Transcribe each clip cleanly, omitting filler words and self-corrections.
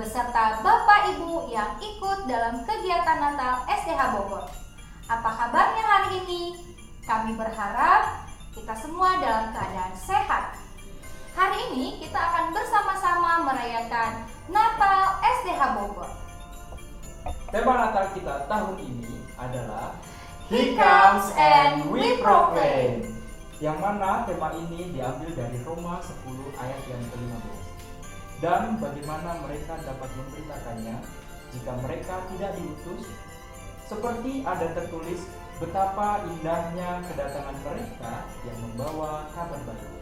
beserta Bapak Ibu yang ikut dalam kegiatan Natal SDH Bogor. Apa kabarnya hari ini? Kami berharap kita semua dalam keadaan sehat. Hari ini kita akan bersama-sama merayakan Natal SDH Bogor. Tema Natal kita tahun ini adalah He comes and we proclaim. Yang mana tema ini diambil dari Roma 10 ayat yang ke-15. Dan bagaimana mereka dapat memberitakannya jika mereka tidak diutus? Seperti ada tertulis betapa indahnya kedatangan mereka yang membawa kabar baru.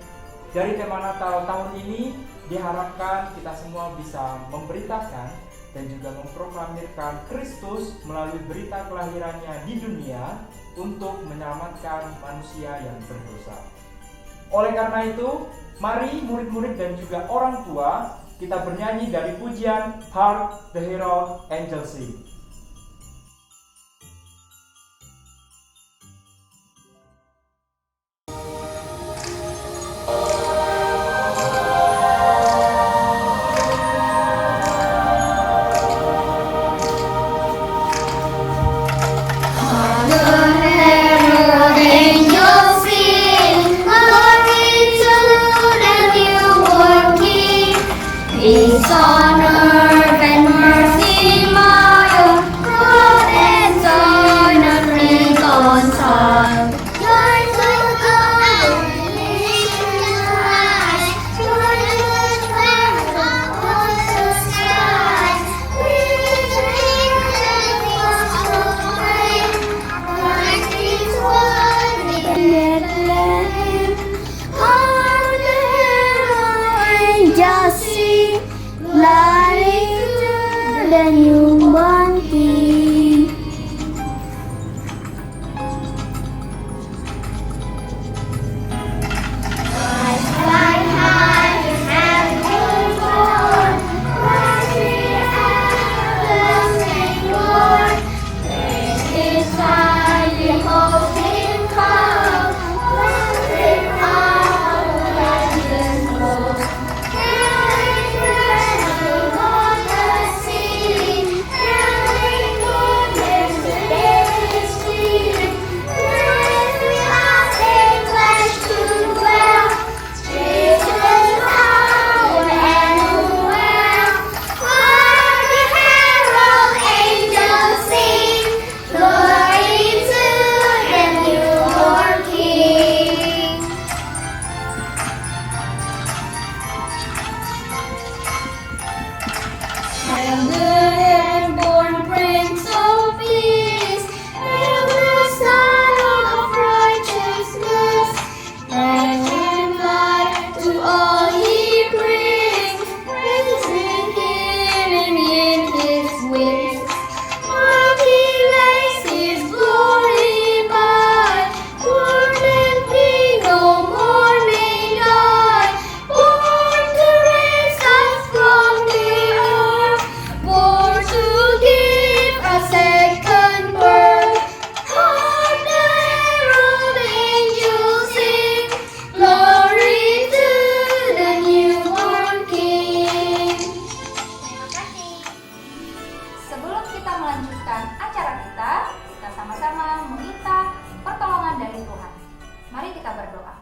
Dari tema Natal tahun ini diharapkan kita semua bisa memberitakan dan juga memproklamirkan Kristus melalui berita kelahirannya di dunia untuk menyelamatkan manusia yang berdosa. Oleh karena itu, mari murid-murid dan juga orang tua kita bernyanyi dari pujian Hark the Herald Angels Sing. Peace on earth and mercy mild, God and Son unreconciled. Joy to God, nation rise, joy to the of the skies. We dream and was proclaim, Christ is one in Bethlehem. Our angels sing, glory to the newborn King. Christ fly high, has been born. Christ is everlasting Lord. Praise His high, behold Him come. Blessed are the righteous Lord. Carrying blessing on the sea, carrying goodness to David's street. Blessed as a place to dwell, Jesus power and wealth. While the herald angels sing, glory to the newborn King. And the born Prince of Peace, and the Son of Righteousness, and in light to all He brings, praising Him and in His wings. While He lays His glory by, born and King no more may die, born to raise us from the earth, born to give a second birth. Hark the herald angels sing, glory to the newborn King. Terima kasih. Sebelum kita melanjutkan acara kita sama-sama meminta pertolongan dari Tuhan. Mari kita berdoa.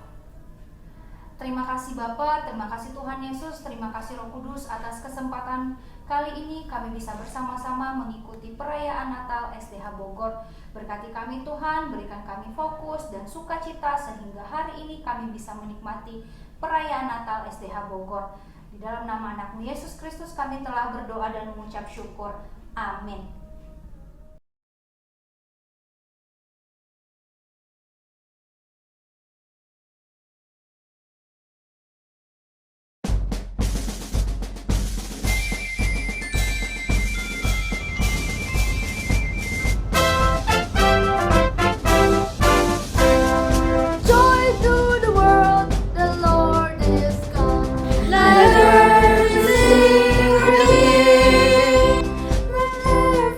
Terima kasih Bapa, terima kasih Tuhan Yesus, terima kasih Roh Kudus atas kesempatan kali ini kami bisa bersama-sama mengikuti perayaan Natal SDH Bogor. Berkati kami Tuhan, berikan kami fokus dan sukacita sehingga hari ini kami bisa menikmati perayaan Natal SDH Bogor. Di dalam nama anakmu Yesus Kristus kami telah berdoa dan mengucap syukur. Amin. Joy to the world, the Lord is come. Let earth sing her King. Let earth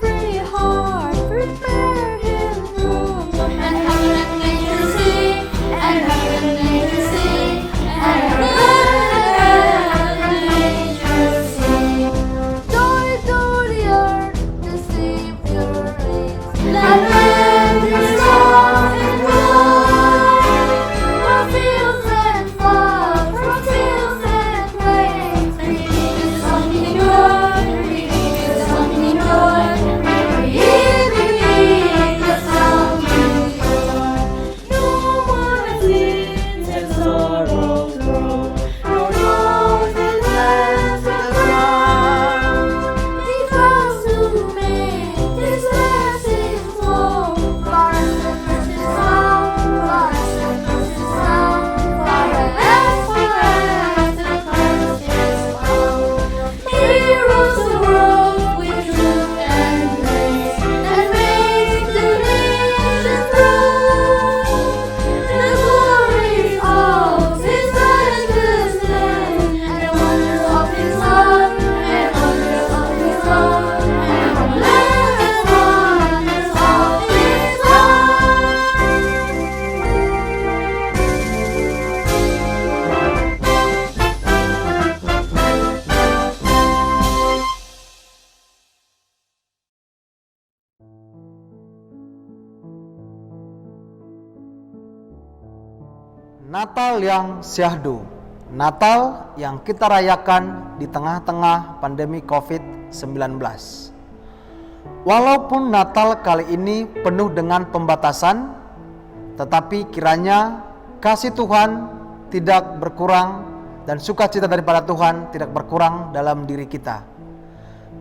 Natal yang syahdu, Natal yang kita rayakan di tengah-tengah pandemi COVID-19. Walaupun Natal kali ini penuh dengan pembatasan, tetapi kiranya kasih Tuhan tidak berkurang dan sukacita daripada Tuhan tidak berkurang dalam diri kita.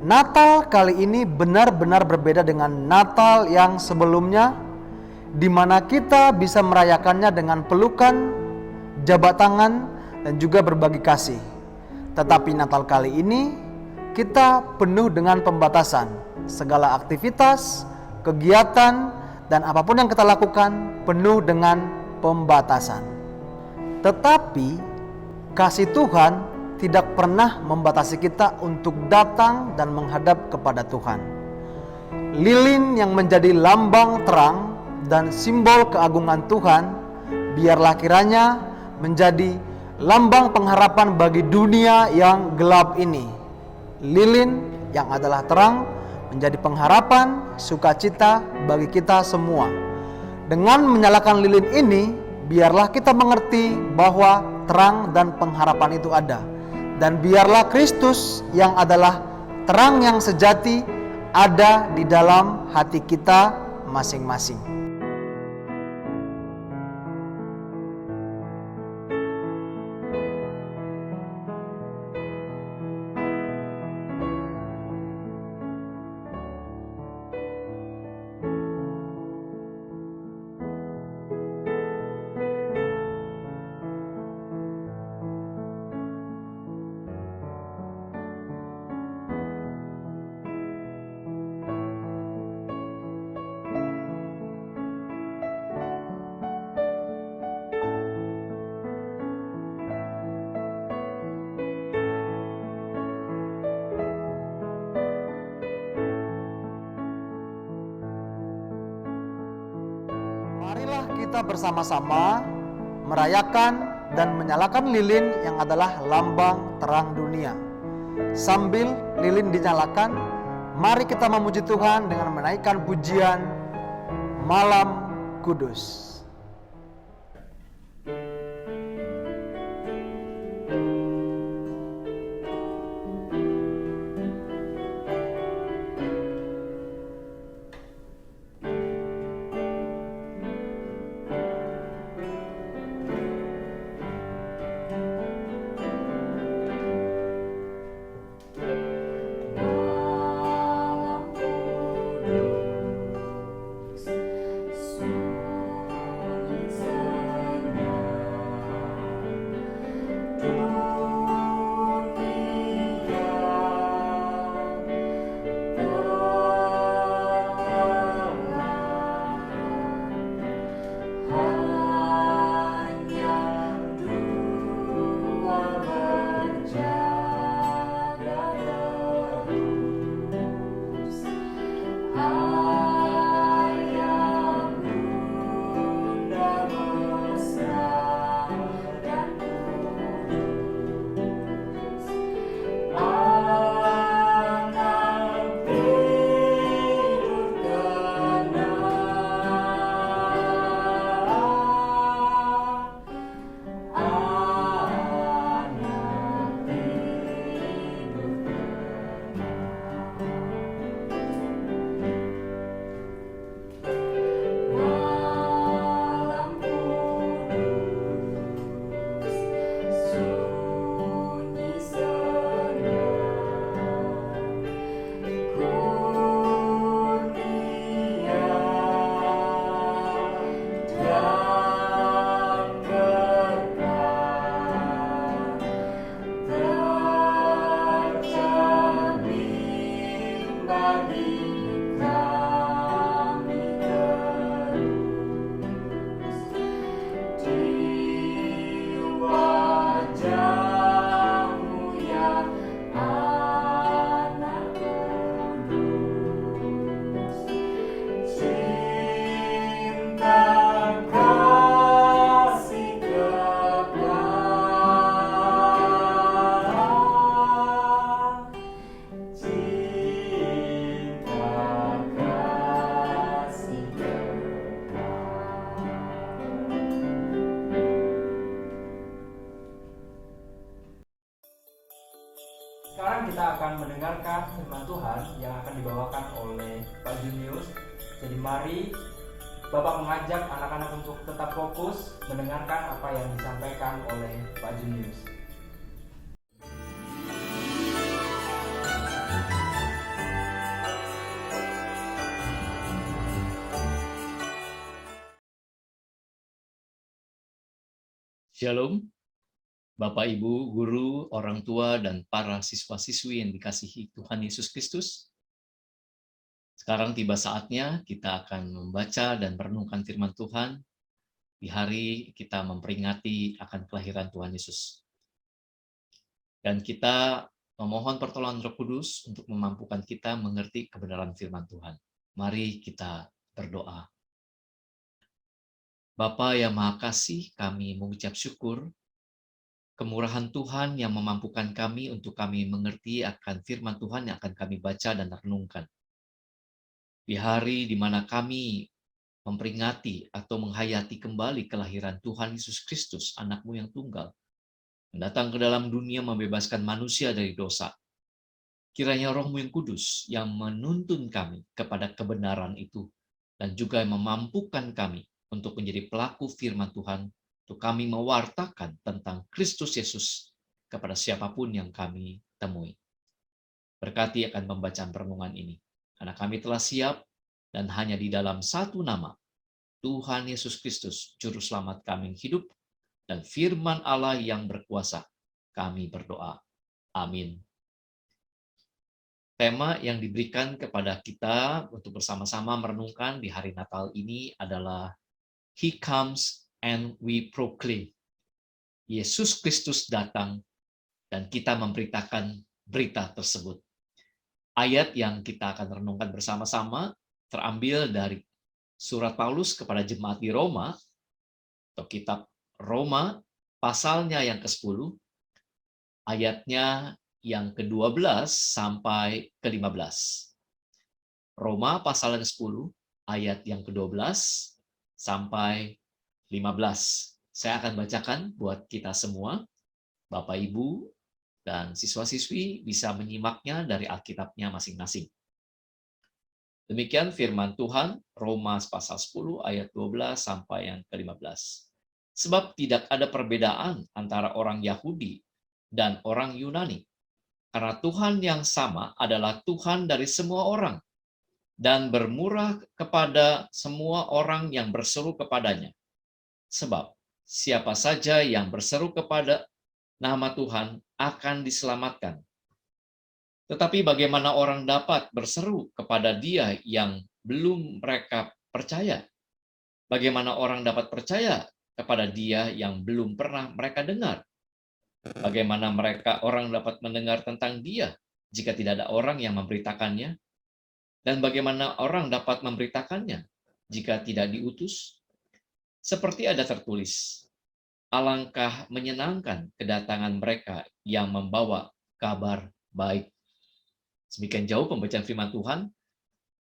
Natal kali ini benar-benar berbeda dengan Natal yang sebelumnya, di mana kita bisa merayakannya dengan pelukan, jabat tangan, dan juga berbagi kasih. Tetapi Natal kali ini kita penuh dengan pembatasan. Segala aktivitas, kegiatan, dan apapun yang kita lakukan penuh dengan pembatasan. Tetapi kasih Tuhan tidak pernah membatasi kita untuk datang dan menghadap kepada Tuhan. Lilin yang menjadi lambang terang dan simbol keagungan Tuhan, biarlah kiranya menjadi lambang pengharapan bagi dunia yang gelap ini. Lilin yang adalah terang menjadi pengharapan, sukacita bagi kita semua. Dengan menyalakan lilin ini, biarlah kita mengerti bahwa terang dan pengharapan itu ada. Dan biarlah Kristus yang adalah terang yang sejati ada di dalam hati kita masing-masing. Marilah kita bersama-sama merayakan dan menyalakan lilin yang adalah lambang terang dunia. Sambil lilin dinyalakan, mari kita memuji Tuhan dengan menaikkan pujian Malam Kudus. Malam Kudus, akan mendengarkan firman Tuhan yang akan dibawakan oleh Pak Junius. Jadi mari Bapak mengajak anak-anak untuk tetap fokus mendengarkan apa yang disampaikan oleh Pak Junius. Shalom, Bapak, Ibu, guru, orang tua, dan para siswa-siswi yang dikasihi Tuhan Yesus Kristus. Sekarang tiba saatnya kita akan membaca dan merenungkan firman Tuhan di hari kita memperingati akan kelahiran Tuhan Yesus. Dan kita memohon pertolongan Roh Kudus untuk memampukan kita mengerti kebenaran firman Tuhan. Mari kita berdoa. Bapa yang Maha Kasih, kami mengucap syukur kemurahan Tuhan yang memampukan kami untuk kami mengerti akan firman Tuhan yang akan kami baca dan renungkan. Di hari di mana kami memperingati atau menghayati kembali kelahiran Tuhan Yesus Kristus, anak-Mu yang tunggal, datang ke dalam dunia membebaskan manusia dari dosa. Kiranya Roh-Mu yang kudus yang menuntun kami kepada kebenaran itu, dan juga yang memampukan kami untuk menjadi pelaku firman Tuhan, untuk kami mewartakan tentang Kristus Yesus kepada siapapun yang kami temui. Berkati akan pembacaan perenungan ini, karena kami telah siap, dan hanya di dalam satu nama, Tuhan Yesus Kristus, Juru Selamat kami yang hidup, dan firman Allah yang berkuasa, kami berdoa. Amin. Tema yang diberikan kepada kita untuk bersama-sama merenungkan di hari Natal ini adalah He comes and we proclaim. Yesus Kristus datang dan kita memberitakan berita tersebut. Ayat yang kita akan renungkan bersama-sama terambil dari surat Paulus kepada jemaat di Roma, atau kitab Roma, pasalnya yang ke-10, ayatnya yang ke-12 sampai ke-15. Roma pasal yang ke-10, ayat yang ke-12 sampai 15. Saya akan bacakan buat kita semua. Bapak, Ibu, dan siswa-siswi bisa menyimaknya dari Alkitabnya masing-masing. Demikian firman Tuhan, Roma pasal 10 ayat 12 sampai yang ke-15. Sebab tidak ada perbedaan antara orang Yahudi dan orang Yunani, karena Tuhan yang sama adalah Tuhan dari semua orang, dan bermurah kepada semua orang yang berseru kepadanya. Sebab siapa saja yang berseru kepada nama Tuhan akan diselamatkan. Tetapi bagaimana orang dapat berseru kepada Dia yang belum mereka percaya? Bagaimana orang dapat percaya kepada Dia yang belum pernah mereka dengar? Bagaimana orang dapat mendengar tentang Dia jika tidak ada orang yang memberitakannya? Dan bagaimana orang dapat memberitakannya jika tidak diutus? Seperti ada tertulis, alangkah menyenangkan kedatangan mereka yang membawa kabar baik. Demikian jauh pembacaan firman Tuhan.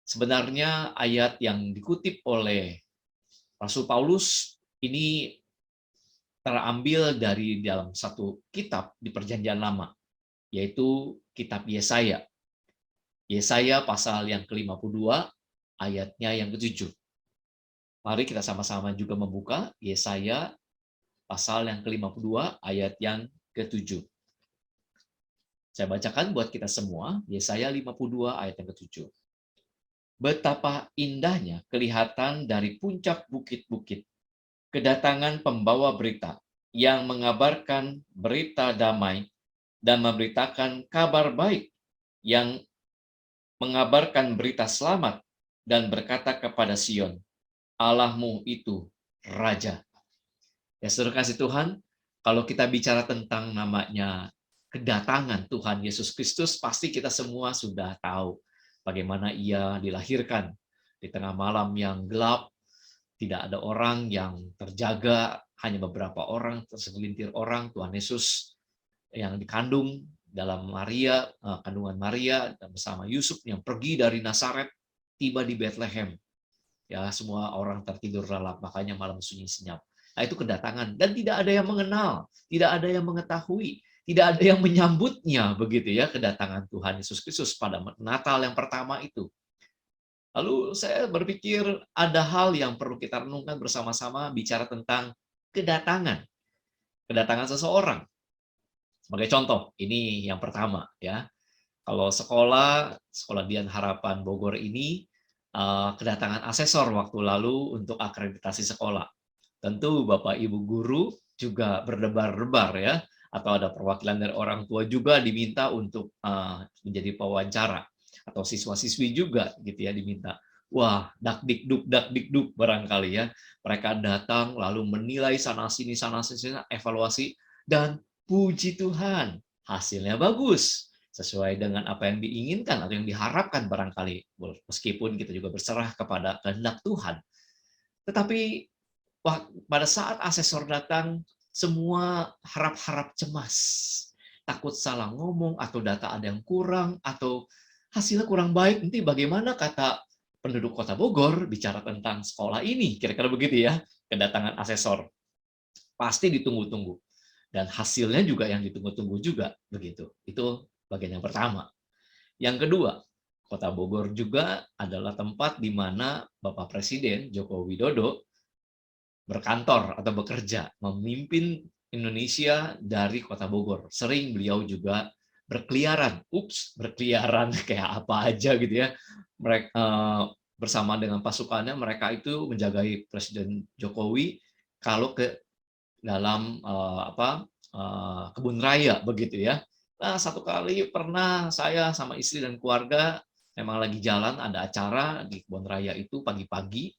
Sebenarnya ayat yang dikutip oleh Rasul Paulus ini terambil dari dalam satu kitab di Perjanjian Lama, yaitu kitab Yesaya. Yesaya pasal yang ke-52, ayatnya yang ke-7. Mari kita sama-sama juga membuka Yesaya pasal yang ke-52, ayat yang ke-7. Saya bacakan buat kita semua, Yesaya 52, ayat yang ke-7. Betapa indahnya kelihatan dari puncak bukit-bukit, kedatangan pembawa berita, yang mengabarkan berita damai dan memberitakan kabar baik, yang mengabarkan berita selamat dan berkata kepada Sion, Allahmu itu Raja. Ya, saudara kasih Tuhan, kalau kita bicara tentang namanya kedatangan Tuhan Yesus Kristus, pasti kita semua sudah tahu bagaimana Ia dilahirkan di tengah malam yang gelap, tidak ada orang yang terjaga, hanya beberapa orang, segelintir orang, Tuhan Yesus yang dikandung dalam Maria, kandungan Maria, dan bersama Yusuf yang pergi dari Nazaret, tiba di Bethlehem. Ya, semua orang tertidur lelap, makanya malam sunyi senyap. Nah, itu kedatangan. Dan tidak ada yang mengenal, tidak ada yang mengetahui tidak ada yang menyambutnya begitu ya, kedatangan Tuhan Yesus Kristus pada Natal yang pertama itu. Lalu saya berpikir ada hal yang perlu kita renungkan bersama-sama bicara tentang kedatangan. Kedatangan seseorang. Sebagai contoh, ini yang pertama ya. Kalau sekolah Dian Harapan Bogor ini kedatangan asesor waktu lalu untuk akreditasi sekolah. Tentu Bapak Ibu guru juga berdebar-debar ya, atau ada perwakilan dari orang tua juga diminta untuk menjadi pewawancara, atau siswa-siswi juga gitu ya diminta. Wah, dakdikduk barangkali ya. Mereka datang lalu menilai sana sini evaluasi, dan puji Tuhan, hasilnya bagus sesuai dengan apa yang diinginkan atau yang diharapkan barangkali, meskipun kita juga berserah kepada kehendak Tuhan. Tetapi pada saat asesor datang, semua harap-harap cemas, takut salah ngomong, atau data ada yang kurang, atau hasilnya kurang baik. Nanti bagaimana kata penduduk Kota Bogor bicara tentang sekolah ini? Kira-kira begitu ya, kedatangan asesor. Pasti ditunggu-tunggu. Dan hasilnya juga yang ditunggu-tunggu juga. Begitu. Itu bagian yang pertama. Yang kedua, Kota Bogor juga adalah tempat di mana Bapak Presiden Joko Widodo berkantor atau bekerja, memimpin Indonesia dari Kota Bogor. Sering beliau juga berkeliaran. Berkeliaran kayak apa aja gitu ya. Mereka bersama dengan pasukannya, mereka itu menjagai Presiden Jokowi kalau ke dalam kebun raya begitu ya. Nah, satu kali pernah saya sama istri dan keluarga memang lagi jalan, ada acara di kebun raya itu pagi-pagi.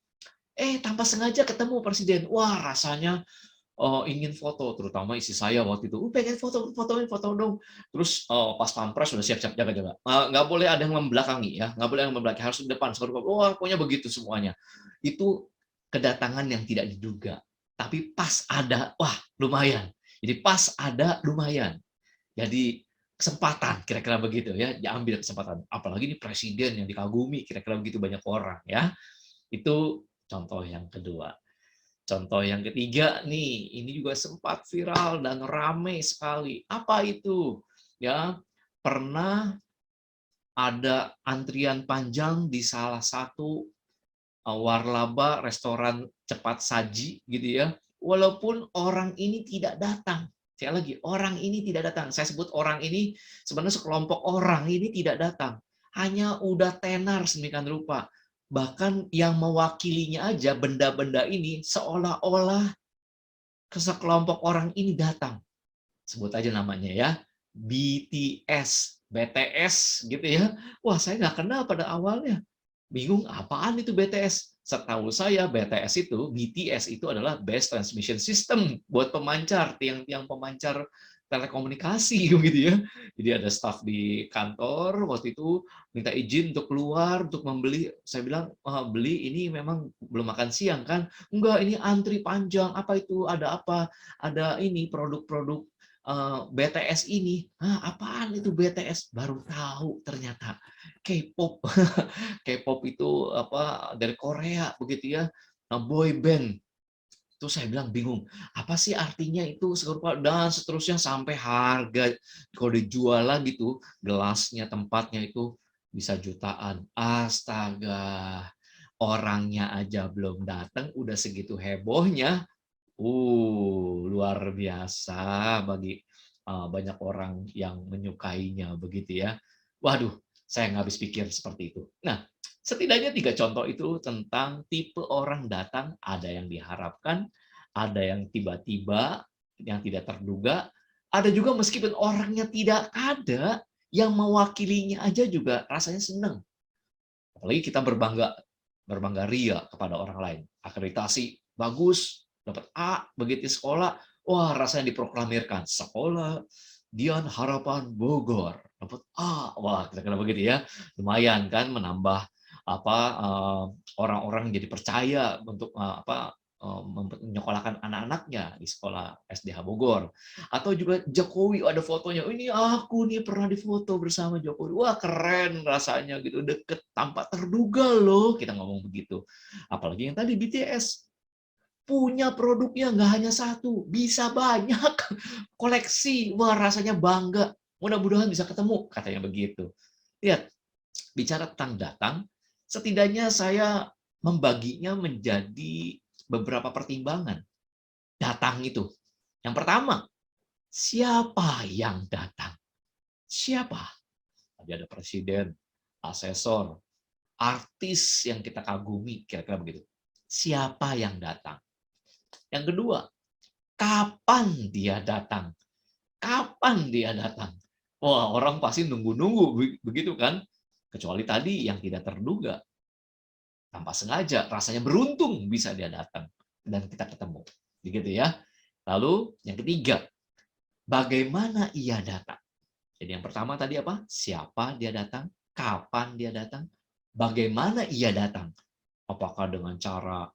Tanpa sengaja ketemu Presiden. Wah, rasanya ingin foto, terutama istri saya waktu itu. Pengen foto dong. Terus pas pampres sudah siap-siap jaga-jaga. Nggak boleh ada yang membelakangi ya, nggak boleh yang membelakangi, harus di depan. Wah, pokoknya begitu semuanya. Itu kedatangan yang tidak diduga. Tapi pas ada, wah lumayan. Jadi pas ada lumayan. Jadi kesempatan, kira-kira begitu ya, diambil kesempatan. Apalagi ini presiden yang dikagumi, kira-kira begitu banyak orang ya. Itu contoh yang kedua. Contoh yang ketiga nih, ini juga sempat viral dan ramai sekali. Apa itu? Ya, pernah ada antrian panjang di salah satu warlaba restoran cepat saji gitu ya. Walaupun orang ini tidak datang. Sekali lagi, orang ini tidak datang. Saya sebut orang ini sebenarnya sekelompok orang ini tidak datang. Hanya udah tenar sedemikian rupa. Bahkan yang mewakilinya aja benda-benda ini seolah-olah sekelompok orang ini datang. Sebut aja namanya ya. BTS gitu ya. Wah, saya nggak kenal pada awalnya. Bingung apaan itu BTS? Setahu saya BTS itu adalah Base Transmission System buat pemancar, tiang-tiang pemancar telekomunikasi gitu ya. Jadi ada staf di kantor waktu itu minta izin untuk keluar untuk membeli. Saya bilang, beli ini memang belum makan siang kan? Enggak, ini antri panjang. Apa itu? Ada apa? Ada ini produk-produk BTS ini. Apaan itu BTS? Baru tahu ternyata K-pop. K-pop itu dari Korea begitu ya, boy band. Itu saya bilang bingung, apa sih artinya itu dan seterusnya sampai harga kalau dijual lagi tuh gelasnya, tempatnya itu bisa jutaan. Astaga, orangnya aja belum datang udah segitu hebohnya. Luar biasa bagi banyak orang yang menyukainya begitu ya. Waduh, saya nggak habis pikir seperti itu. Nah, setidaknya 3 contoh itu tentang tipe orang datang, ada yang diharapkan, ada yang tiba-tiba, yang tidak terduga, ada juga meskipun orangnya tidak ada, yang mewakilinya aja juga rasanya senang. Apalagi kita berbangga ria kepada orang lain. Akreditasi bagus, dapat A, begitu sekolah, wah rasanya diproklamirkan, sekolah Dian Harapan Bogor dapat A, wah kira-kira begitu ya, lumayan kan menambah orang-orang jadi percaya untuk menyekolahkan anak-anaknya di sekolah SDH Bogor. Atau juga Jokowi ada fotonya, ini aku nih pernah difoto bersama Jokowi, wah keren rasanya gitu, deket tanpa terduga loh, kita ngomong begitu. Apalagi yang tadi BTS. punya produknya nggak hanya satu, bisa banyak. Koleksi, wah rasanya bangga. Mudah-mudahan bisa ketemu, katanya begitu. Lihat, bicara tentang datang, setidaknya saya membaginya menjadi beberapa pertimbangan. Datang itu. Yang pertama, siapa yang datang? Siapa? Tadi ada presiden, asesor, artis yang kita kagumi, kira-kira begitu. Siapa yang datang? Yang kedua, kapan dia datang? Kapan dia datang? Wah, orang pasti nunggu-nunggu, begitu kan? Kecuali tadi yang tidak terduga. Tanpa sengaja, rasanya beruntung bisa dia datang. Dan kita ketemu. Begitu ya. Lalu yang ketiga, bagaimana ia datang? Jadi yang pertama tadi apa? Siapa dia datang? Kapan dia datang? Bagaimana ia datang? Apakah dengan cara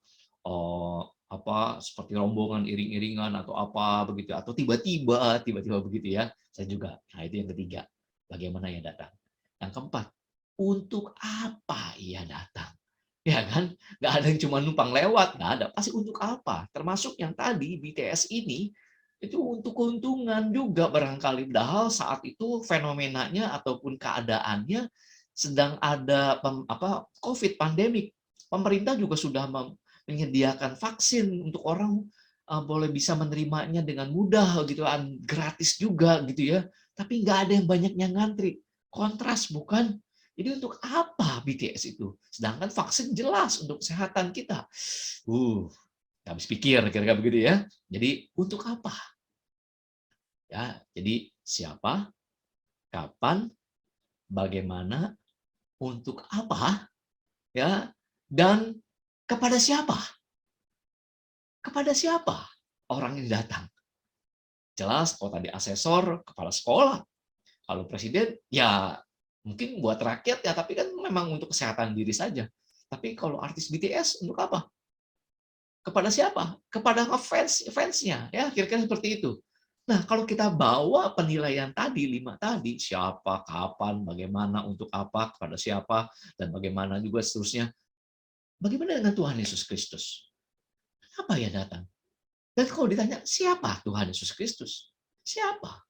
seperti rombongan iring-iringan atau apa begitu, atau tiba-tiba begitu ya? Saya juga. Nah, itu yang ketiga. Bagaimana ia datang? Yang keempat, untuk apa ia datang? Ya kan? Nggak ada yang cuma numpang lewat, nggak ada. Pasti untuk apa? Termasuk yang tadi BTS ini, itu untuk keuntungan juga barangkali. Padahal saat itu fenomenanya ataupun keadaannya sedang ada COVID pandemik. Pemerintah juga sudah menyediakan vaksin untuk orang boleh bisa menerimanya dengan mudah gitu, gratis juga gitu ya. Tapi nggak ada yang banyaknya ngantri. Kontras bukan? Jadi untuk apa BTS itu? Sedangkan vaksin jelas untuk kesehatan kita. Habis pikir kira-kira begitu ya. Jadi untuk apa? Ya, jadi siapa, kapan, bagaimana, untuk apa, ya, dan kepada siapa? Kepada siapa orang yang datang? Jelas, kalau tadi asesor, kepala sekolah. Kalau presiden, ya mungkin buat rakyat ya, tapi kan memang untuk kesehatan diri saja. Tapi kalau artis BTS untuk apa? Kepada siapa? Kepada fansnya, ya kira-kira seperti itu. Nah, kalau kita bawa penilaian tadi, 5 tadi, siapa, kapan, bagaimana, untuk apa, kepada siapa, dan bagaimana juga seterusnya. Bagaimana dengan Tuhan Yesus Kristus? Kenapa ia datang? Dan kalau ditanya, siapa Tuhan Yesus Kristus? Siapa?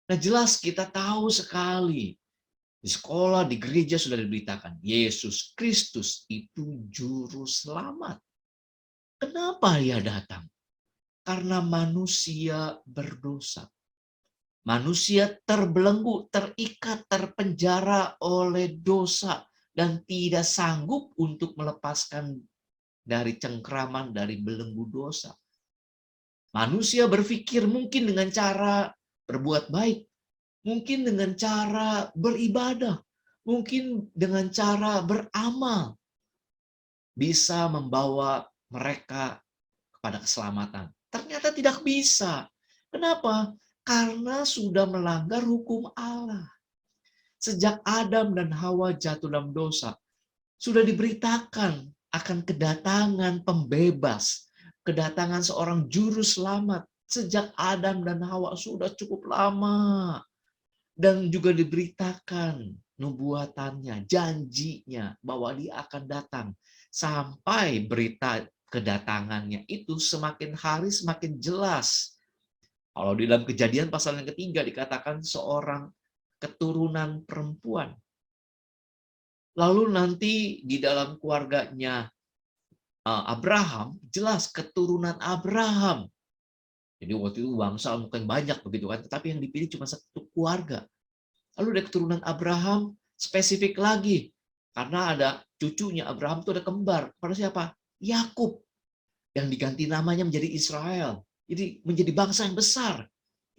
Nah, jelas kita tahu sekali. Di sekolah, di gereja sudah diberitakan, Yesus Kristus itu juru selamat. Kenapa ia datang? Karena manusia berdosa. Manusia terbelenggu, terikat, terpenjara oleh dosa, dan tidak sanggup untuk melepaskan dari cengkraman, dari belenggu dosa. Manusia berpikir mungkin dengan cara berbuat baik, mungkin dengan cara beribadah, mungkin dengan cara beramal, bisa membawa mereka kepada keselamatan. Ternyata tidak bisa. Kenapa? Karena sudah melanggar hukum Allah. Sejak Adam dan Hawa jatuh dalam dosa, sudah diberitakan akan kedatangan pembebas, kedatangan seorang juru selamat. Sejak Adam dan Hawa sudah cukup lama. Dan juga diberitakan nubuatannya, janjinya bahwa dia akan datang. Sampai berita kedatangannya itu semakin hari semakin jelas. Kalau di dalam Kejadian pasal yang ketiga dikatakan seorang keturunan perempuan. Lalu nanti di dalam keluarganya Abraham, jelas keturunan Abraham. Jadi waktu itu bangsa mungkin banyak begitu kan, tetapi yang dipilih cuma satu keluarga. Lalu dari keturunan Abraham spesifik lagi, karena ada cucunya Abraham itu ada kembar. Pada siapa? Yakub, yang diganti namanya menjadi Israel. Jadi menjadi bangsa yang besar.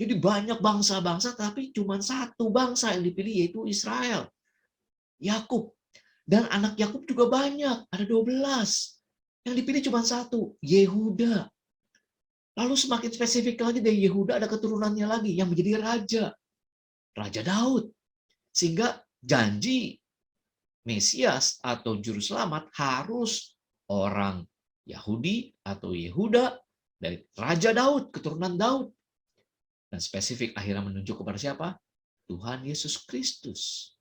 Jadi banyak bangsa-bangsa, tapi cuma satu bangsa yang dipilih, yaitu Israel. Yakub. Dan anak Yakub juga banyak, ada 12. Yang dipilih cuma satu, Yehuda. Lalu semakin spesifik lagi dari Yehuda ada keturunannya lagi yang menjadi raja. Raja Daud. Sehingga janji Mesias atau juru selamat harus orang Yahudi atau Yehuda dari Raja Daud, keturunan Daud. Dan spesifik akhirnya menunjuk kepada siapa? Tuhan Yesus Kristus.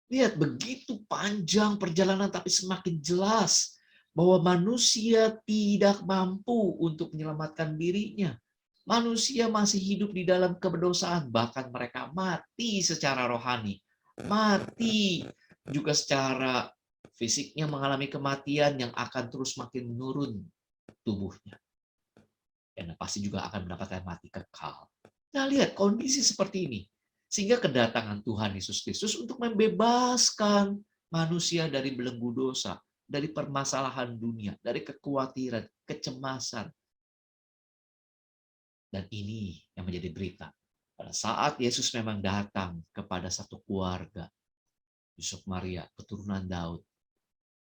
Lihat, begitu panjang perjalanan tapi semakin jelas bahwa manusia tidak mampu untuk menyelamatkan dirinya. Manusia masih hidup di dalam keberdosaan, bahkan mereka mati secara rohani, mati juga secara fisiknya, mengalami kematian yang akan terus makin menurun tubuhnya. Dan pasti juga akan mendapatkan mati kekal. Nah, lihat kondisi seperti ini. Sehingga kedatangan Tuhan Yesus Kristus untuk membebaskan manusia dari belenggu dosa, dari permasalahan dunia, dari kekhawatiran, kecemasan. Dan ini yang menjadi berita. Pada saat Yesus memang datang kepada satu keluarga, Yusuf Maria, keturunan Daud,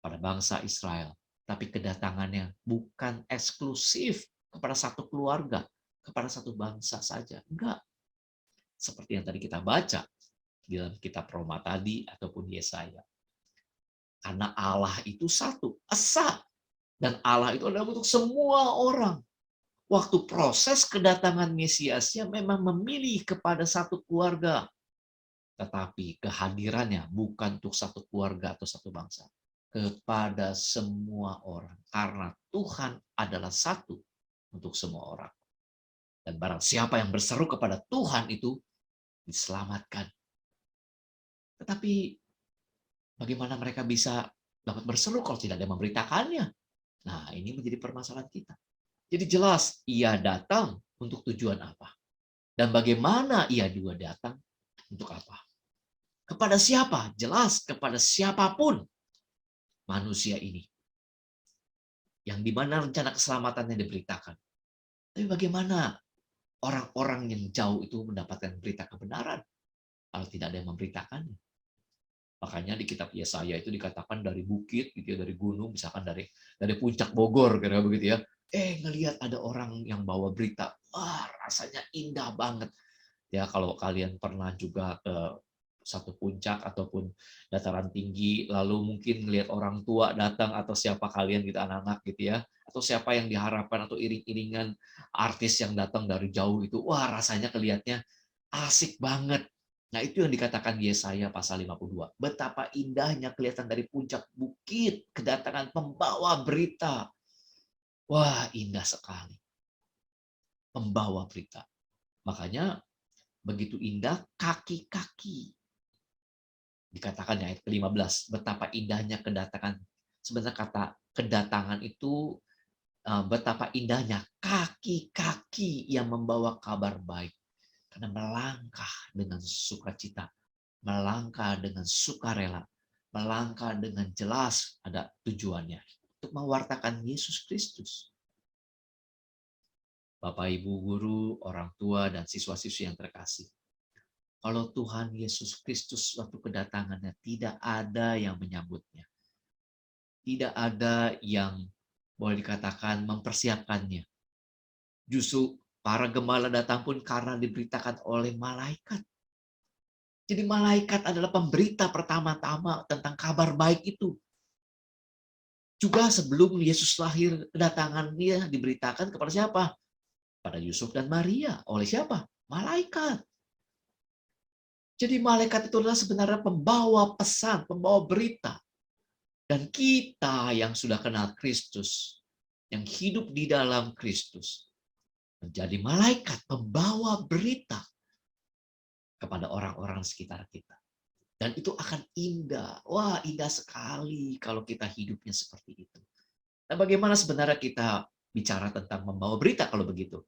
pada bangsa Israel. Tapi kedatangannya bukan eksklusif kepada satu keluarga, kepada satu bangsa saja. Enggak. Seperti yang tadi kita baca di dalam kitab Roma tadi ataupun Yesaya. Karena Allah itu satu, esa. Dan Allah itu adalah untuk semua orang. Waktu proses kedatangan Mesiasnya memang memilih kepada satu keluarga. Tetapi kehadirannya bukan untuk satu keluarga atau satu bangsa. Kepada semua orang. Karena Tuhan adalah satu untuk semua orang. Dan barang siapa yang berseru kepada Tuhan itu diselamatkan. Tetapi bagaimana mereka bisa dapat berseru kalau tidak ada yang memberitakannya? Nah, ini menjadi permasalahan kita. Jadi jelas, ia datang untuk tujuan apa? Dan bagaimana ia juga datang untuk apa? Kepada siapa? Jelas, kepada siapapun manusia ini. Yang dimana rencana keselamatannya diberitakan. Tapi bagaimana orang-orang yang jauh itu mendapatkan berita kebenaran kalau tidak ada yang memberitakannya? Makanya di kitab Yesaya itu dikatakan dari bukit, gitu ya, dari gunung, misalkan dari puncak Bogor, kira begitu ya. Ngelihat ada orang yang bawa berita, wah rasanya indah banget. Ya kalau kalian pernah juga ke satu puncak ataupun dataran tinggi, lalu mungkin melihat orang tua datang atau siapa kalian gitu anak-anak gitu ya, atau siapa yang diharapkan atau iring-iringan artis yang datang dari jauh itu, wah rasanya kelihatannya asik banget. Nah, itu yang dikatakan Yesaya pasal 52. Betapa indahnya kelihatan dari puncak bukit, kedatangan pembawa berita. Wah, indah sekali. Pembawa berita. Makanya begitu indah kaki-kaki. Dikatakan di ayat ke-15, betapa indahnya kedatangan. Sebenarnya kata kedatangan itu betapa indahnya kaki-kaki yang membawa kabar baik. Karena melangkah dengan sukacita, melangkah dengan sukarela, melangkah dengan jelas ada tujuannya untuk mewartakan Yesus Kristus. Bapak, Ibu, guru, orang tua, dan siswa-siswi yang terkasih. Kalau Tuhan Yesus Kristus waktu kedatangannya tidak ada yang menyambutnya. Tidak ada yang boleh dikatakan mempersiapkannya. Justru para gembala datang pun karena diberitakan oleh malaikat. Jadi malaikat adalah pemberita pertama-tama tentang kabar baik itu. Juga sebelum Yesus lahir, kedatangannya diberitakan kepada siapa? Pada Yusuf dan Maria. Oleh siapa? Malaikat. Jadi malaikat itu adalah sebenarnya pembawa pesan, pembawa berita. Dan kita yang sudah kenal Kristus, yang hidup di dalam Kristus, menjadi malaikat pembawa berita kepada orang-orang sekitar kita. Dan itu akan indah. Wah, indah sekali kalau kita hidupnya seperti itu. Nah, bagaimana sebenarnya kita bicara tentang membawa berita kalau begitu?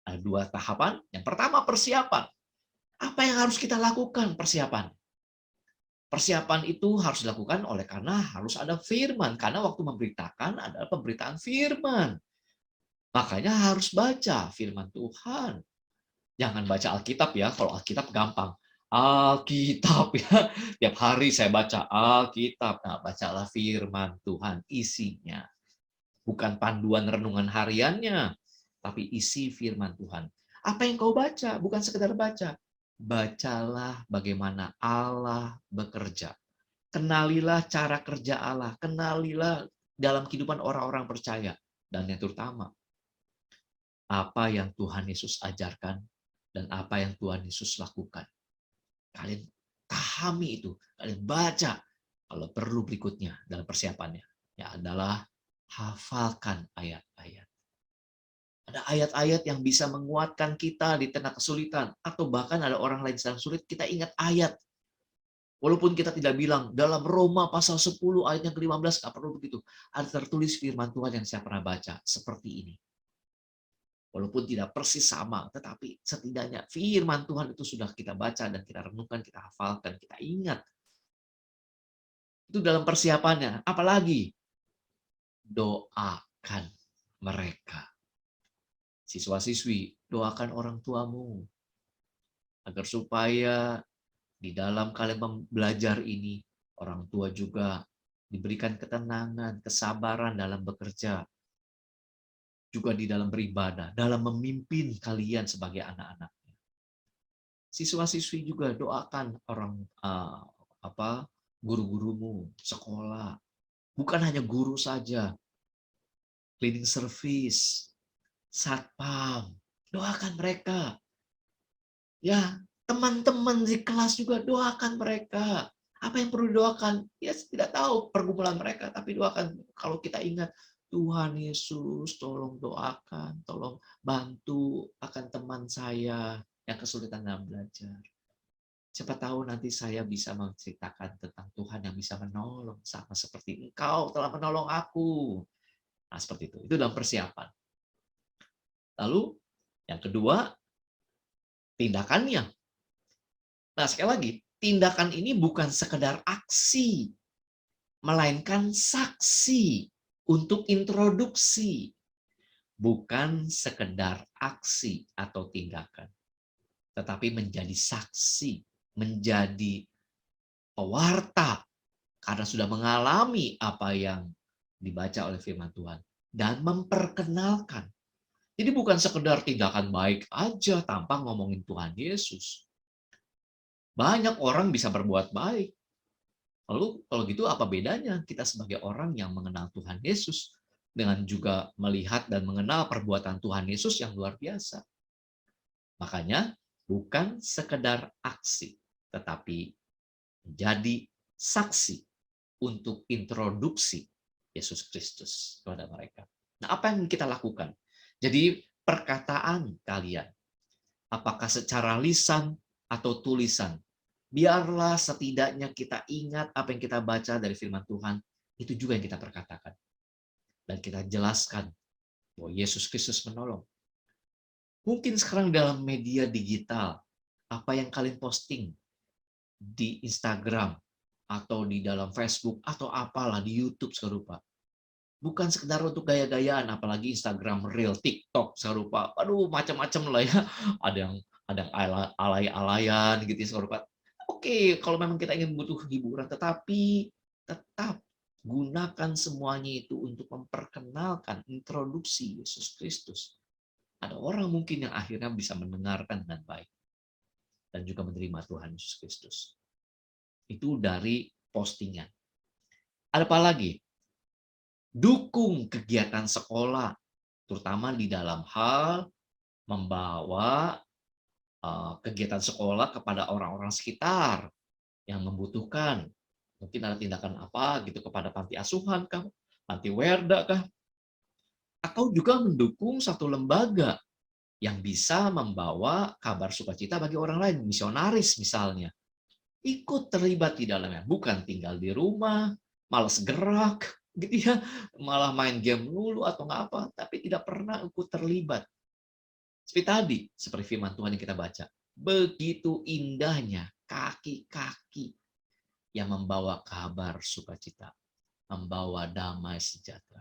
Ada dua tahapan. Yang pertama, persiapan. Apa yang harus kita lakukan persiapan? Persiapan itu harus dilakukan oleh karena harus ada firman. Karena waktu memberitakan adalah pemberitaan firman. Makanya harus baca firman Tuhan. Jangan baca Alkitab ya, kalau Alkitab gampang. Alkitab ya, tiap hari saya baca Alkitab. Nah, bacalah firman Tuhan, isinya. Bukan panduan renungan hariannya, tapi isi firman Tuhan. Apa yang kau baca? Bukan sekedar baca. Bacalah bagaimana Allah bekerja. Kenalilah cara kerja Allah. Kenalilah dalam kehidupan orang-orang percaya. Dan yang terutama, apa yang Tuhan Yesus ajarkan dan apa yang Tuhan Yesus lakukan. Kalian pahami itu, kalian baca. Kalau perlu berikutnya dalam persiapannya, ya adalah hafalkan ayat-ayat. Ada ayat-ayat yang bisa menguatkan kita di tengah kesulitan. Atau bahkan ada orang lain sedang sulit, kita ingat ayat. Walaupun kita tidak bilang, dalam Roma pasal 10 ayat yang ke-15, nggak perlu begitu. Ada tertulis firman Tuhan yang saya pernah baca, seperti ini. Walaupun tidak persis sama, tetapi setidaknya firman Tuhan itu sudah kita baca dan kita renungkan, kita hafalkan, kita ingat. Itu dalam persiapannya. Apalagi doakan mereka. Siswa-siswi, doakan orang tuamu agar supaya di dalam kalian belajar ini, orang tua juga diberikan ketenangan, kesabaran dalam bekerja, juga di dalam beribadah, dalam memimpin kalian sebagai anak-anaknya. Siswa-siswi juga doakan orang guru-gurumu, sekolah, bukan hanya guru saja, cleaning service, satpam, doakan mereka. Ya, teman-teman di kelas juga doakan mereka. Apa yang perlu didoakan? Ya, tidak tahu pergumulan mereka, tapi doakan. Kalau kita ingat, Tuhan Yesus, tolong doakan, tolong bantu akan teman saya yang kesulitan dalam belajar. Siapa tahu nanti saya bisa menceritakan tentang Tuhan yang bisa menolong, sama seperti Engkau telah menolong aku. Nah, seperti itu. Itu dalam persiapan. Lalu, yang kedua, tindakannya. Nah, sekali lagi, tindakan ini bukan sekedar aksi, melainkan saksi untuk introduksi. Bukan sekedar aksi atau tindakan, tetapi menjadi saksi, menjadi pewarta, karena sudah mengalami apa yang dibaca oleh firman Tuhan, dan memperkenalkan. Jadi bukan sekedar tindakan baik aja tanpa ngomongin Tuhan Yesus. Banyak orang bisa berbuat baik. Lalu kalau gitu apa bedanya kita sebagai orang yang mengenal Tuhan Yesus dengan juga melihat dan mengenal perbuatan Tuhan Yesus yang luar biasa. Makanya bukan sekedar aksi, tetapi menjadi saksi untuk introduksi Yesus Kristus kepada mereka. Nah, apa yang kita lakukan? Jadi perkataan kalian, apakah secara lisan atau tulisan, biarlah setidaknya kita ingat apa yang kita baca dari firman Tuhan, itu juga yang kita perkatakan. Dan kita jelaskan bahwa Yesus Kristus menolong. Mungkin sekarang dalam media digital, apa yang kalian posting di Instagram, atau di dalam Facebook, atau apalah di YouTube serupa. Bukan sekedar untuk gaya-gayaan, apalagi Instagram Reel, TikTok serupa. Aduh, macam-macam lah ya. Ada yang alay-alayan gitu serupa. Oke, kalau memang kita ingin butuh hiburan, tetapi tetap gunakan semuanya itu untuk memperkenalkan introduksi Yesus Kristus. Ada orang mungkin yang akhirnya bisa mendengarkan dengan baik dan juga menerima Tuhan Yesus Kristus. Itu dari postingan. Ada apa lagi? Dukung kegiatan sekolah, terutama di dalam hal membawa kegiatan sekolah kepada orang-orang sekitar yang membutuhkan. Mungkin ada tindakan apa gitu kepada panti asuhan kah, panti werda kah, atau juga mendukung satu lembaga yang bisa membawa kabar sukacita bagi orang lain, misionaris misalnya. Ikut terlibat di dalamnya, bukan tinggal di rumah, malas gerak, gitu ya, malah main game dulu atau nggak apa, tapi tidak pernah ikut terlibat. Seperti tadi, seperti firman Tuhan yang kita baca, begitu indahnya kaki-kaki yang membawa kabar sukacita, membawa damai sejahtera.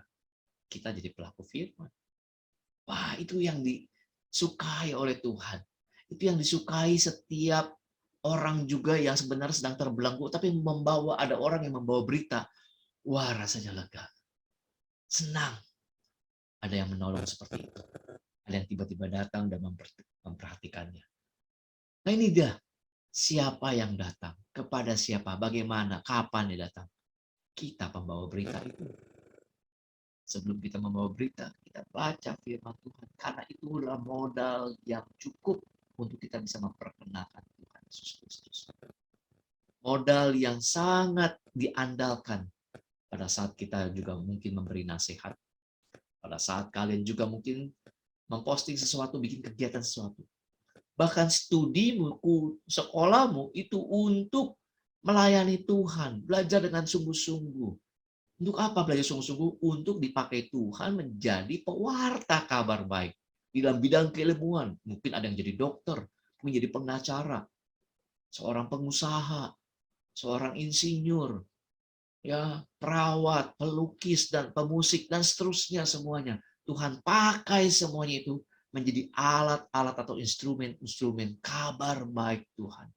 Kita jadi pelaku firman. Wah, itu yang disukai oleh Tuhan. Itu yang disukai setiap orang juga yang sebenarnya sedang terbelenggu, tapi ada orang yang membawa berita. Wah, rasanya lega. Senang. Ada yang menolong seperti itu. Ada yang tiba-tiba datang dan memperhatikannya. Nah ini dia. Siapa yang datang? Kepada siapa? Bagaimana? Kapan dia datang? Kita pembawa berita itu. Sebelum kita membawa berita, kita baca firman Tuhan. Karena itu adalah modal yang cukup untuk kita bisa memperkenalkan Tuhan Yesus Kristus. Modal yang sangat diandalkan pada saat kita juga mungkin memberi nasihat, pada saat kalian juga mungkin memposting sesuatu, bikin kegiatan sesuatu. Bahkan studimu, sekolahmu itu untuk melayani Tuhan, belajar dengan sungguh-sungguh. Untuk apa belajar sungguh-sungguh? Untuk dipakai Tuhan menjadi pewarta kabar baik. Di dalam bidang keilmuan, mungkin ada yang jadi dokter, menjadi pengacara, seorang pengusaha, seorang insinyur, ya, perawat, pelukis, dan pemusik, dan seterusnya semuanya. Tuhan pakai semuanya itu menjadi alat-alat atau instrumen-instrumen kabar baik Tuhan.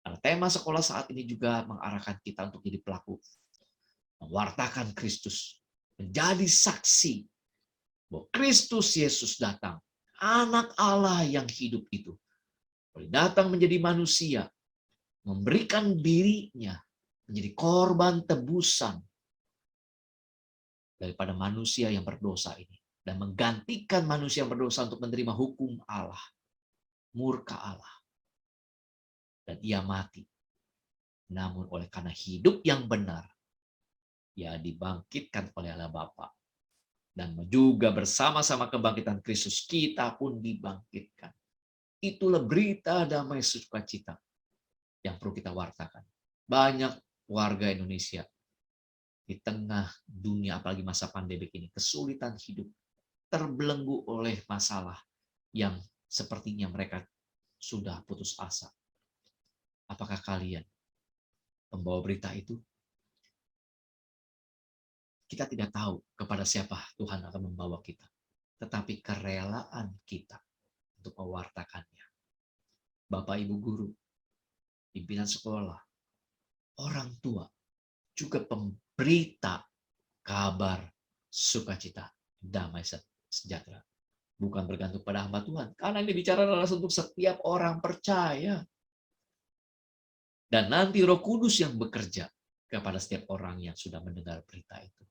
Karena tema sekolah saat ini juga mengarahkan kita untuk jadi pelaku, mewartakan Kristus, menjadi saksi bahwa Kristus Yesus datang, anak Allah yang hidup itu, boleh datang menjadi manusia, memberikan dirinya menjadi korban tebusan daripada manusia yang berdosa ini, dan menggantikan manusia yang berdosa untuk menerima hukum Allah, murka Allah. Dan ia mati. Namun oleh karena hidup yang benar, ia dibangkitkan oleh Allah Bapa. Dan juga bersama-sama kebangkitan Kristus, kita pun dibangkitkan. Itulah berita damai sukacita yang perlu kita wartakan. Banyak warga Indonesia di tengah dunia, apalagi masa pandemi ini, kesulitan hidup, terbelenggu oleh masalah yang sepertinya mereka sudah putus asa. Apakah kalian pembawa berita itu? Kita tidak tahu kepada siapa Tuhan akan membawa kita, tetapi kerelaan kita untuk mewartakannya. Bapak, Ibu guru, pimpinan sekolah, orang tua, juga pemberita kabar sukacita, damai sejahtera. Bukan bergantung pada hamba Tuhan, karena ini bicara adalah untuk setiap orang percaya. Dan nanti Roh Kudus yang bekerja kepada setiap orang yang sudah mendengar berita itu.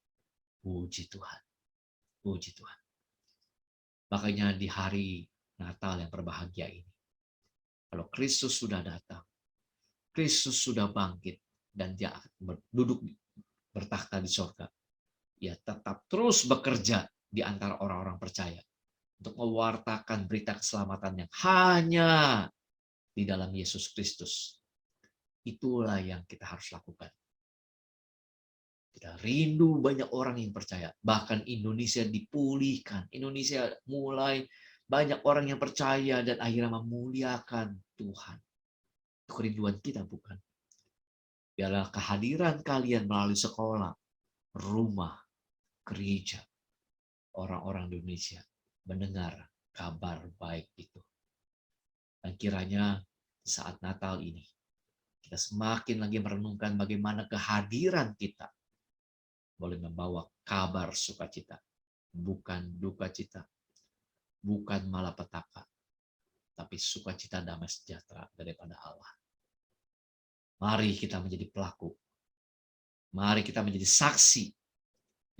Puji Tuhan. Puji Tuhan. Makanya di hari Natal yang berbahagia ini, kalau Kristus sudah datang, Kristus sudah bangkit, dan dia akan duduk bertakhta di sorga, ia tetap terus bekerja di antara orang-orang percaya untuk mewartakan berita keselamatan yang hanya di dalam Yesus Kristus. Itulah yang kita harus lakukan. Kita rindu banyak orang yang percaya. Bahkan Indonesia dipulihkan. Indonesia mulai banyak orang yang percaya dan akhirnya memuliakan Tuhan. Itu kerinduan kita, bukan? Biarlah kehadiran kalian melalui sekolah, rumah, gereja, orang-orang Indonesia mendengar kabar baik itu. Dan kiranya saat Natal ini, kita semakin lagi merenungkan bagaimana kehadiran kita boleh membawa kabar sukacita, bukan duka cita, bukan malapetaka, tapi sukacita damai sejahtera daripada Allah. Mari kita menjadi pelaku. Mari kita menjadi saksi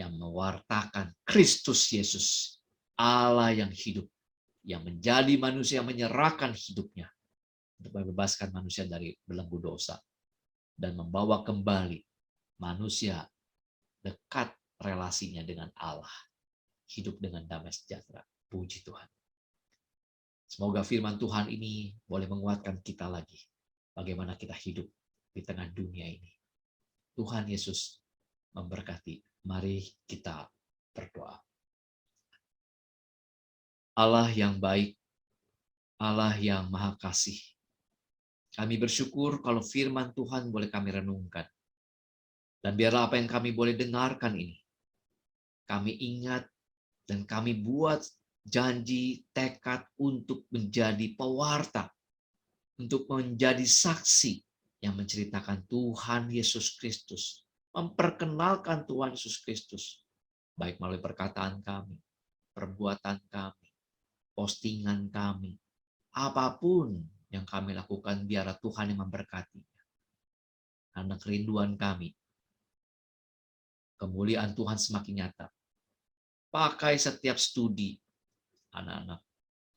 yang mewartakan Kristus Yesus, Allah yang hidup, yang menjadi manusia, yang menyerahkan hidupnya untuk membebaskan manusia dari belenggu dosa dan membawa kembali manusia dekat relasinya dengan Allah, hidup dengan damai sejahtera. Puji Tuhan. Semoga firman Tuhan ini boleh menguatkan kita lagi bagaimana kita hidup di tengah dunia ini. Tuhan Yesus memberkati. Mari kita berdoa. Allah yang baik, Allah yang maha kasih, kami bersyukur kalau firman Tuhan boleh kami renungkan. Dan biarlah apa yang kami boleh dengarkan ini, kami ingat dan kami buat janji, tekad untuk menjadi pewarta, untuk menjadi saksi yang menceritakan Tuhan Yesus Kristus, memperkenalkan Tuhan Yesus Kristus, baik melalui perkataan kami, perbuatan kami, postingan kami, apapun yang kami lakukan, biarlah Tuhan yang memberkatinya. Karena kerinduan kami, kemuliaan Tuhan semakin nyata. Pakai setiap studi, anak-anak,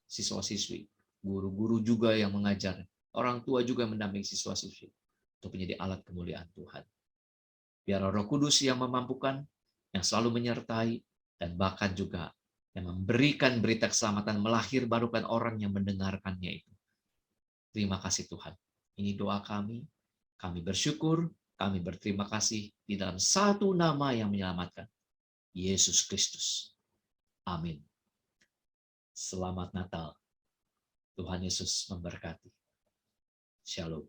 siswa-siswi, guru-guru juga yang mengajar, orang tua juga mendampingi siswa-siswi untuk menjadi alat kemuliaan Tuhan. Biar Roh Kudus yang memampukan, yang selalu menyertai, dan bahkan juga yang memberikan berita keselamatan, melahirbarukan orang yang mendengarkannya itu. Terima kasih Tuhan. Ini doa kami. Kami bersyukur, kami berterima kasih di dalam satu nama yang menyelamatkan, Yesus Kristus. Amin. Selamat Natal. Tuhan Yesus memberkati. Shalom.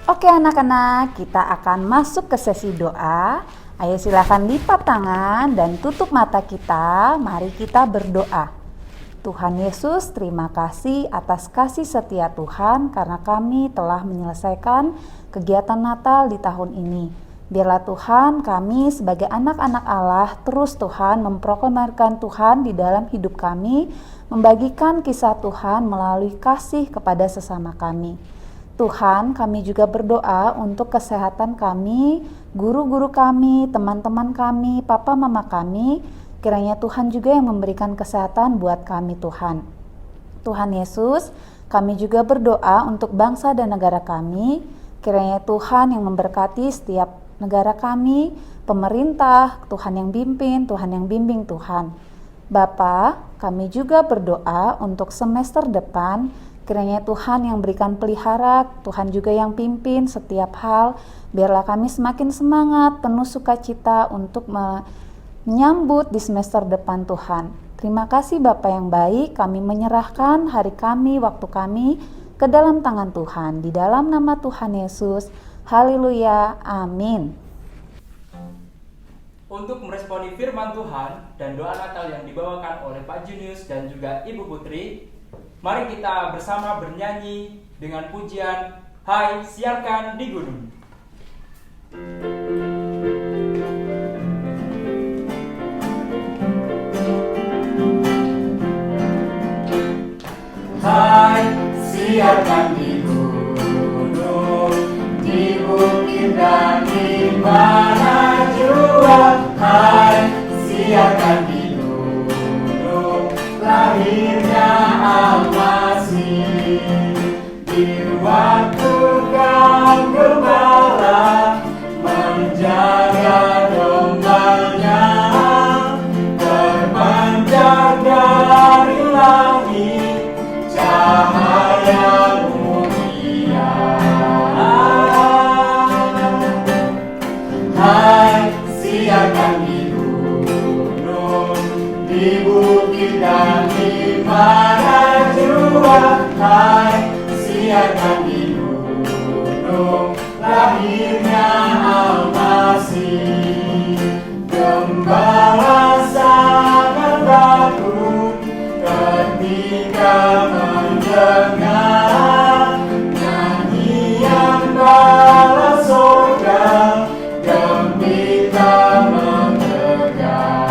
Oke anak-anak, kita akan masuk ke sesi doa. Ayo silakan lipat tangan dan tutup mata kita. Mari kita berdoa. Tuhan Yesus, terima kasih atas kasih setia Tuhan karena kami telah menyelesaikan kegiatan Natal di tahun ini. Biarlah Tuhan kami sebagai anak-anak Allah terus Tuhan memproklamirkan Tuhan di dalam hidup kami, membagikan kisah Tuhan melalui kasih kepada sesama kami. Tuhan, kami juga berdoa untuk kesehatan kami, guru-guru kami, teman-teman kami, papa mama kami. Kiranya Tuhan juga yang memberikan kesehatan buat kami Tuhan. Tuhan Yesus, kami juga berdoa untuk bangsa dan negara kami. Kiranya Tuhan yang memberkati setiap negara kami, pemerintah, Tuhan yang pimpin, Tuhan yang bimbing Tuhan. Bapa, kami juga berdoa untuk semester depan. Kiranya Tuhan yang berikan pelihara, Tuhan juga yang pimpin setiap hal. Biarlah kami semakin semangat, penuh sukacita untuk menyambut di semester depan Tuhan. Terima kasih Bapa yang baik, kami menyerahkan hari kami, waktu kami ke dalam tangan Tuhan. Di dalam nama Tuhan Yesus, haleluya, amin. Untuk meresponi firman Tuhan dan doa Natal yang dibawakan oleh Pak Junius dan juga Ibu Putri, mari kita bersama bernyanyi dengan pujian Hai Siarkan di Gunung. Hai siarkan di gunung, di bukit dan di mana jua. Hai siarkan di gunung, lahirnya Al-Masih. Di waktu Kau gembala menjaga dombanya, terpancar dari langit cahaya mulia. Hai siarkan di gunung, di bukit dan di mana jua. Hai siarkan di gunung, lahirnya Al-Masih. Gembala sangat takut ketika mendengar nyanyian bala sorga, gembira menggelegar.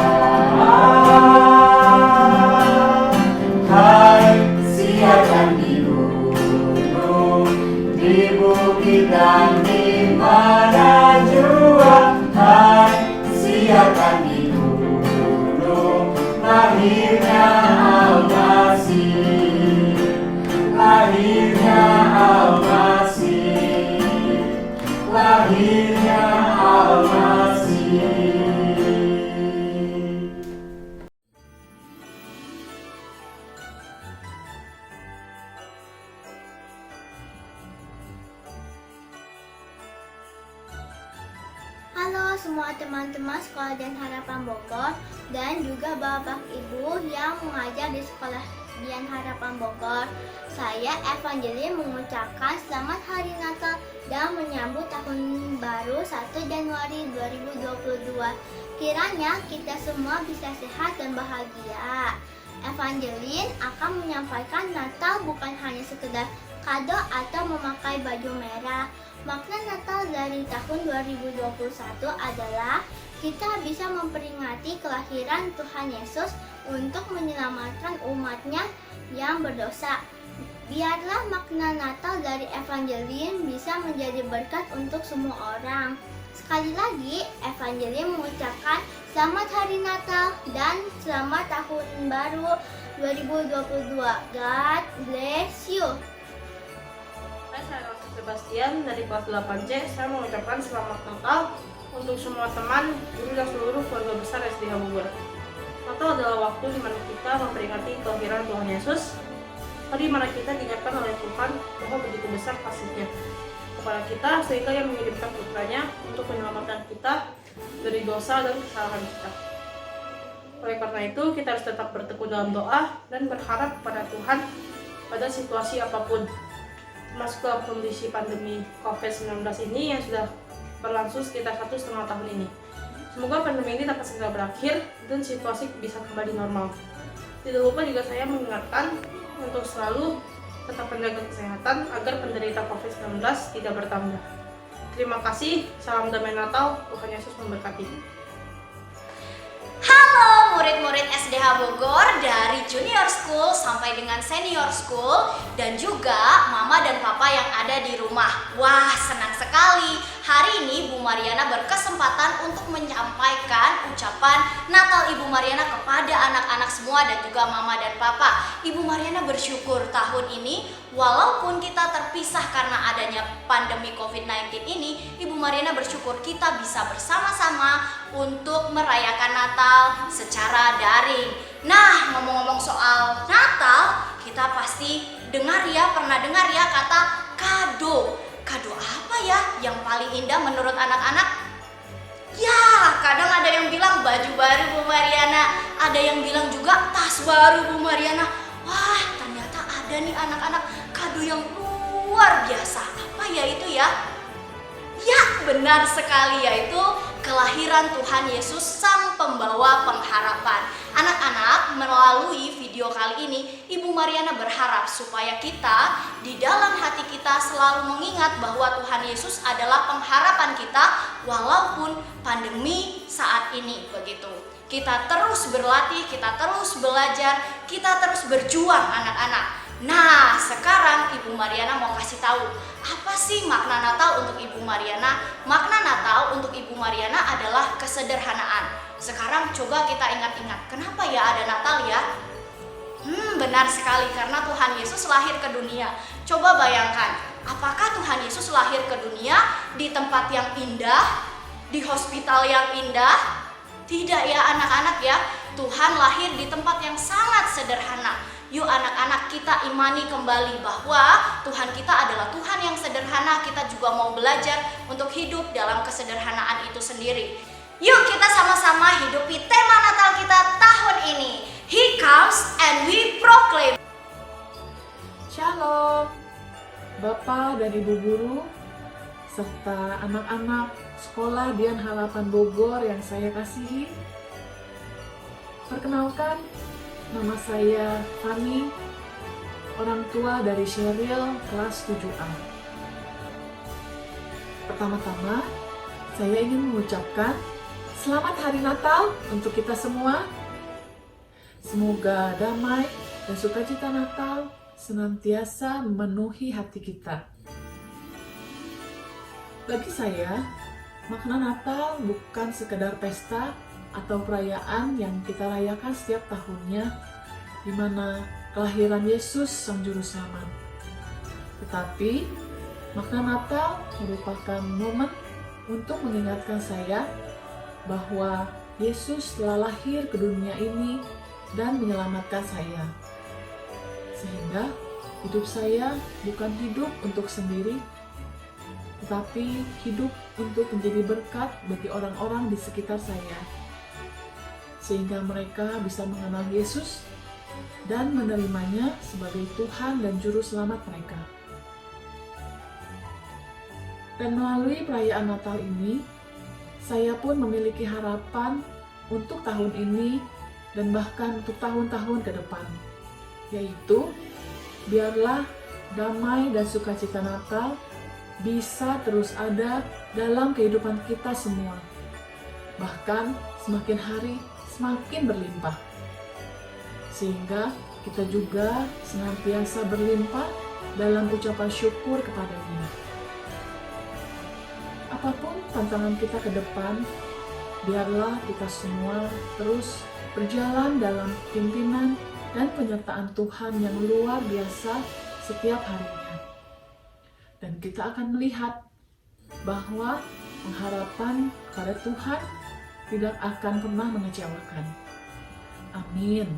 Hai siarkan di gunung, di bukit dan di mana jua. Hai siarkan di gunung, lahirnya Al-Masih. Lahirnya Al-Masih, lahirnya Al-Masih. Halo semua teman-teman Sekolah Dian Harapan Bogor dan juga Bapak Ibu yang mengajar di Sekolah Dian Harapan Bogor. Saya Evangeline mengucapkan selamat hari Natal dan menyambut tahun baru 1 Januari 2022. Kiranya kita semua bisa sehat dan bahagia. Evangeline akan menyampaikan Natal bukan hanya sekedar kado atau memakai baju merah. Makna Natal dari tahun 2021 adalah kita bisa memperingati kelahiran Tuhan Yesus untuk menyelamatkan umatnya yang berdosa. Biarlah makna Natal dari Evangeline bisa menjadi berkat untuk semua orang. Sekali lagi, Evangeline mengucapkan selamat hari Natal dan selamat tahun baru 2022. God bless you. Hai, saya Rossi Sebastian dari kelas 8C. Saya mengucapkan selamat Natal untuk semua teman, guru dan seluruh keluarga besar SDH Bogor. Natal adalah waktu di mana kita memperingati kelahiran Tuhan Yesus, di mana kita diingatkan oleh Tuhan bahwa begitu besar kasih-Nya kepada kita sehingga Ia mengirimkan putranya untuk menyelamatkan kita dari dosa dan kesalahan kita. Oleh karena itu, kita harus tetap bertekun dalam doa dan berharap kepada Tuhan pada situasi apapun, termasuk dalam kondisi pandemi COVID-19 ini yang sudah berlangsung sekitar 1,5 tahun ini. Semoga pandemi ini dapat segera berakhir dan situasi bisa kembali normal. Tidak lupa juga saya mengingatkan untuk selalu tetap menjaga kesehatan agar penderita COVID-19 tidak bertambah. Terima kasih, salam damai Natal, Tuhan Yesus memberkati. Halo murid-murid SDH Bogor dari junior school sampai dengan senior school dan juga mama dan papa yang ada di rumah. Wah, senang sekali. Hari ini Bu Mariana berkesempatan untuk menyampaikan ucapan Natal Ibu Mariana kepada anak-anak semua dan juga mama dan papa. Ibu Mariana bersyukur tahun ini walaupun kita terpisah karena adanya pandemi COVID-19 ini, Ibu Mariana bersyukur kita bisa bersama-sama untuk merayakan Natal secara daring. Nah, ngomong-ngomong soal Natal, kita pasti pernah dengar ya kata kado. Kado apa ya yang paling indah menurut anak-anak? Ya, kadang ada yang bilang baju baru Bu Mariana, ada yang bilang juga tas baru Bu Mariana. Wah, ternyata ada nih anak-anak kado yang luar biasa. Apa ya itu ya? Ya, benar sekali, yaitu kelahiran Tuhan Yesus Sang Pembawa Pengharapan. Anak-anak, melalui video kali ini, Ibu Mariana berharap supaya kita di dalam hati kita selalu mengingat bahwa Tuhan Yesus adalah pengharapan kita walaupun pandemi saat ini begitu. Kita terus berlatih, kita terus belajar, kita terus berjuang anak-anak. Nah, sekarang Ibu Mariana mau kasih tahu apa sih makna Natal untuk Ibu Mariana? Makna Natal untuk Ibu Mariana adalah kesederhanaan. Sekarang coba kita ingat-ingat, kenapa ya ada Natal ya? Benar sekali, karena Tuhan Yesus lahir ke dunia. Coba bayangkan, apakah Tuhan Yesus lahir ke dunia di tempat yang indah, di hospital yang indah? Tidak ya anak-anak ya, Tuhan lahir di tempat yang sangat sederhana. Yuk anak-anak, kita imani kembali bahwa Tuhan kita adalah Tuhan yang sederhana. Kita juga mau belajar untuk hidup dalam kesederhanaan itu sendiri. Yuk kita sama-sama hidupi tema Natal kita tahun ini. He comes and we proclaim. Shalom, Bapak dan Ibu Guru, serta anak-anak sekolah Dian Harapan Bogor yang saya kasihi. Perkenalkan, nama saya Fani, orang tua dari Sheryl, kelas 7A. Pertama-tama, saya ingin mengucapkan Selamat Hari Natal untuk kita semua. Semoga damai dan sukacita Natal senantiasa memenuhi hati kita. Bagi saya, makna Natal bukan sekedar pesta atau perayaan yang kita rayakan setiap tahunnya, di mana kelahiran Yesus Sang Juru Selamat. Tetapi, makna Natal merupakan momen untuk mengingatkan saya bahwa Yesus telah lahir ke dunia ini dan menyelamatkan saya. Sehingga hidup saya bukan hidup untuk sendiri, tetapi hidup untuk menjadi berkat bagi orang-orang di sekitar saya, sehingga mereka bisa mengenal Yesus dan menerimanya sebagai Tuhan dan Juru Selamat mereka. Dan melalui perayaan Natal ini, saya pun memiliki harapan untuk tahun ini dan bahkan untuk tahun-tahun ke depan, yaitu biarlah damai dan sukacita Natal bisa terus ada dalam kehidupan kita semua, bahkan semakin hari semakin berlimpah, sehingga kita juga senantiasa berlimpah dalam ucapan syukur kepada-Nya. Apapun tantangan kita ke depan, biarlah kita semua terus berjalan dalam pimpinan dan penyertaan Tuhan yang luar biasa setiap harinya. Dan kita akan melihat bahwa pengharapan kepada Tuhan tidak akan pernah mengecewakan. Amin.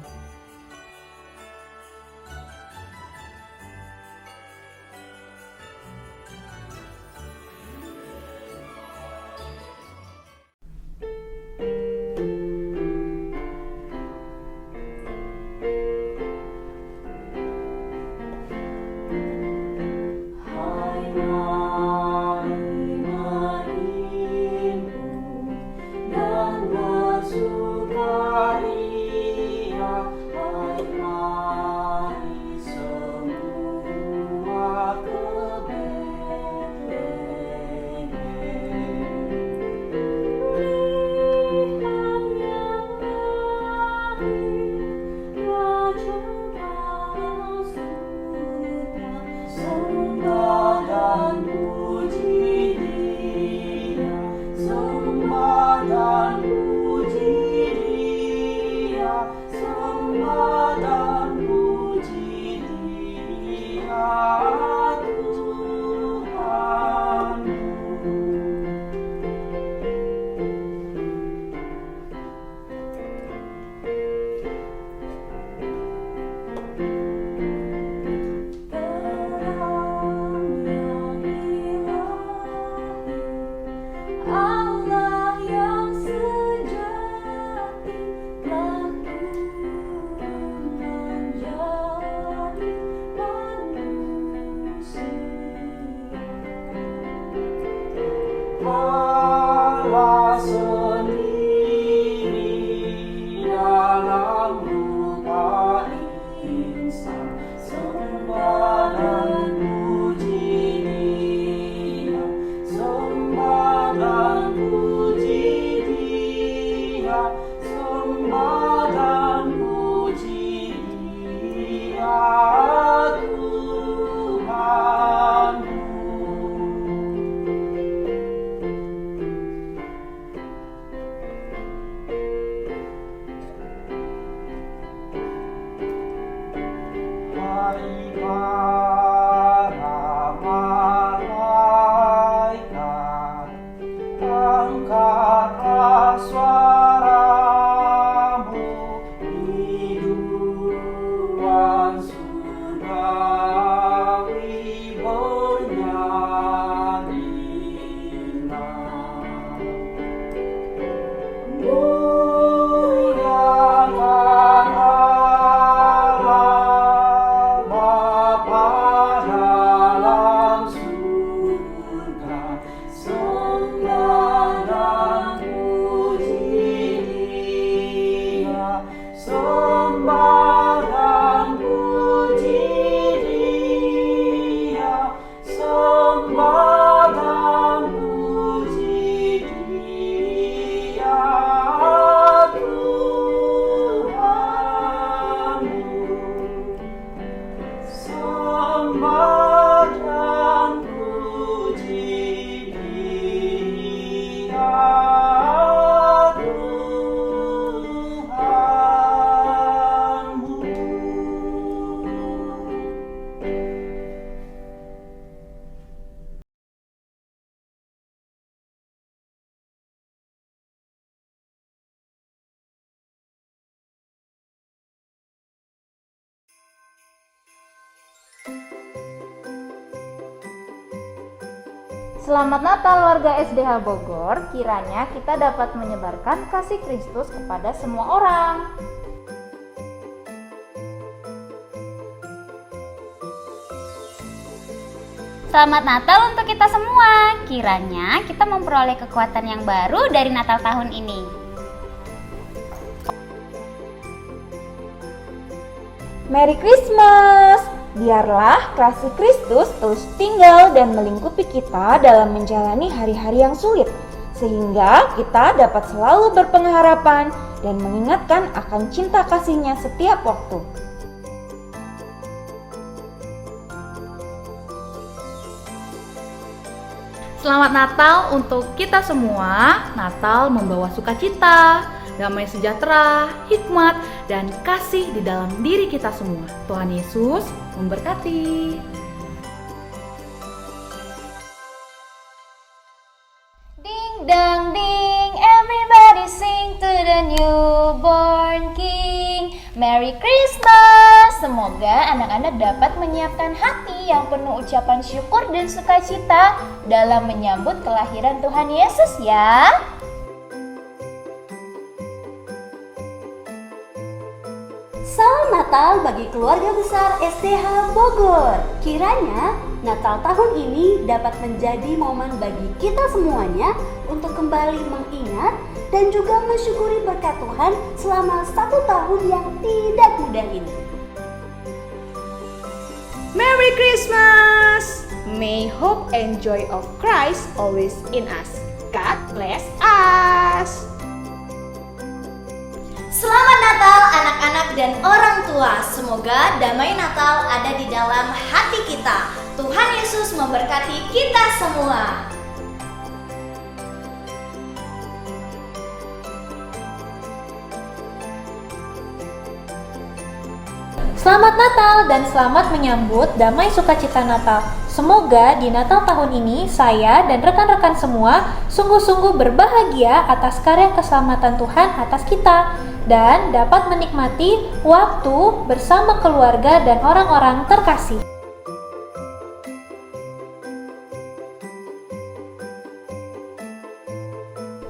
Selamat Natal warga SDH Bogor, kiranya kita dapat menyebarkan kasih Kristus kepada semua orang. Selamat Natal untuk kita semua. Kiranya kita memperoleh kekuatan yang baru dari Natal tahun ini. Merry Christmas! Biarlah kasih Kristus terus tinggal dan melingkupi kita dalam menjalani hari-hari yang sulit, sehingga kita dapat selalu berpengharapan dan mengingatkan akan cinta kasih-Nya setiap waktu. Selamat Natal untuk kita semua. Natal membawa sukacita, damai sejahtera, hikmat, dan kasih di dalam diri kita semua. Tuhan Yesus memberkati. Ding dang ding, everybody sing to the newborn King. Merry Christmas! Semoga anak-anak dapat menyiapkan hati yang penuh ucapan syukur dan sukacita dalam menyambut kelahiran Tuhan Yesus ya. Salam Natal bagi keluarga besar SDH Bogor. Kiranya Natal tahun ini dapat menjadi momen bagi kita semuanya untuk kembali mengingat dan juga mensyukuri berkat Tuhan selama 1 tahun yang tidak mudah ini. Merry Christmas! May hope and joy of Christ always in us. God bless us! Selamat Natal anak-anak dan orang tua. Semoga damai Natal ada di dalam hati kita. Tuhan Yesus memberkati kita semua. Selamat Natal dan selamat menyambut damai sukacita Natal. Semoga di Natal tahun ini saya dan rekan-rekan semua sungguh-sungguh berbahagia atas karya keselamatan Tuhan atas kita dan dapat menikmati waktu bersama keluarga dan orang-orang terkasih.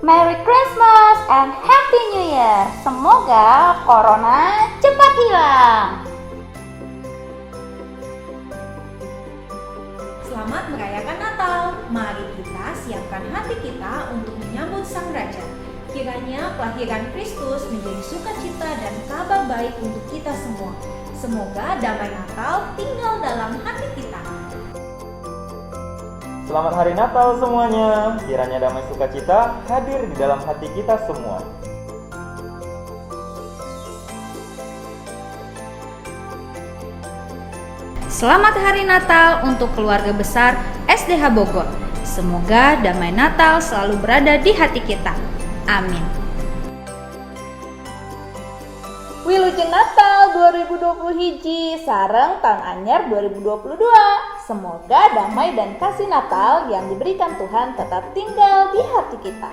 Merry Christmas and Happy New Year. Semoga corona cepat hilang. Selamat merayakan Natal. Mari kita siapkan hati kita untuk menyambut Sang Raja. Kiranya kelahiran Kristus menjadi sukacita dan kabar baik untuk kita semua. Semoga damai Natal tinggal dalam hati kita. Selamat Hari Natal semuanya. Kiranya damai sukacita hadir di dalam hati kita semua. Selamat Hari Natal untuk keluarga besar SDH Bogor. Semoga damai Natal selalu berada di hati kita. Amin. Wilujeng Natal 2020 hiji sareng tahun anyar 2022. Semoga damai dan kasih Natal yang diberikan Tuhan tetap tinggal di hati kita.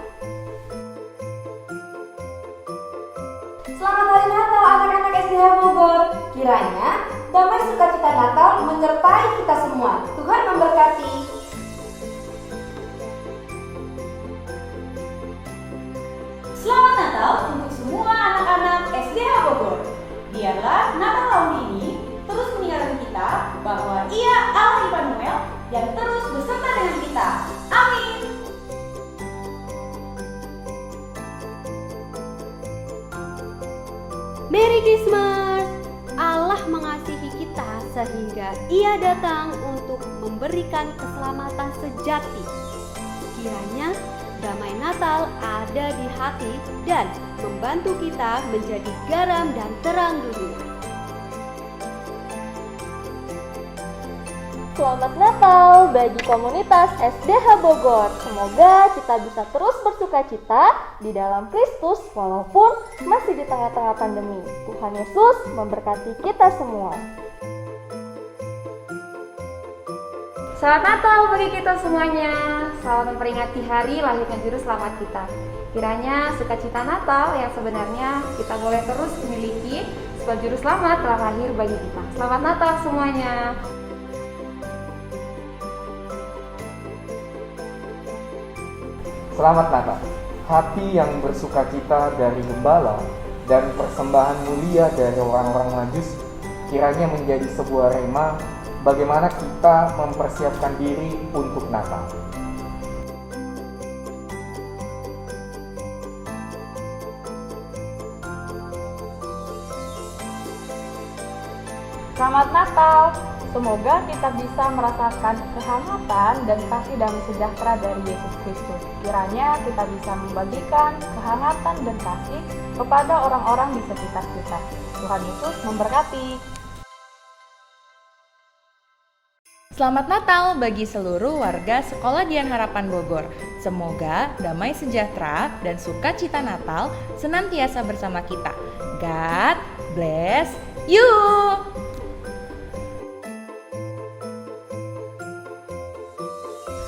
Selamat Hari Natal anak-anak SDH Bogor. Kiranya damai sukacita Natal menyertai kita semua. Tuhan memberkati. Selamat Natal untuk semua anak-anak SDH Bogor. Biarlah Natal tahun ini terus mengingatkan kita bahwa Ia Allah Immanuel yang terus beserta dengan kita. Amin. Merry Christmas! Allah mengasihi kita sehingga Ia datang untuk memberikan keselamatan sejati. Kiranya damai Natal ada di hati dan membantu kita menjadi garam dan terang dunia. Selamat Natal bagi komunitas SDH Bogor. Semoga kita bisa terus bersukacita di dalam Kristus walaupun masih di tengah-tengah pandemi. Tuhan Yesus memberkati kita semua. Selamat Natal bagi kita semuanya. Selamat memperingati hari lahirnya Juru Selamat kita. Kiranya sukacita Natal yang sebenarnya kita boleh terus miliki sebab Juru Selamat telah lahir bagi kita. Selamat Natal semuanya. Selamat Natal. Hati yang bersukacita dari gembala dan persembahan mulia dari orang-orang Majus kiranya menjadi sebuah rema bagaimana kita mempersiapkan diri untuk Natal. Selamat Natal. Semoga kita bisa merasakan kehangatan dan kasih damai sejahtera dari Yesus Kristus. Kiranya kita bisa membagikan kehangatan dan kasih kepada orang-orang di sekitar kita. Tuhan Yesus memberkati. Selamat Natal bagi seluruh warga Sekolah Dian Harapan Bogor. Semoga damai sejahtera dan sukacita Natal senantiasa bersama kita. God bless you.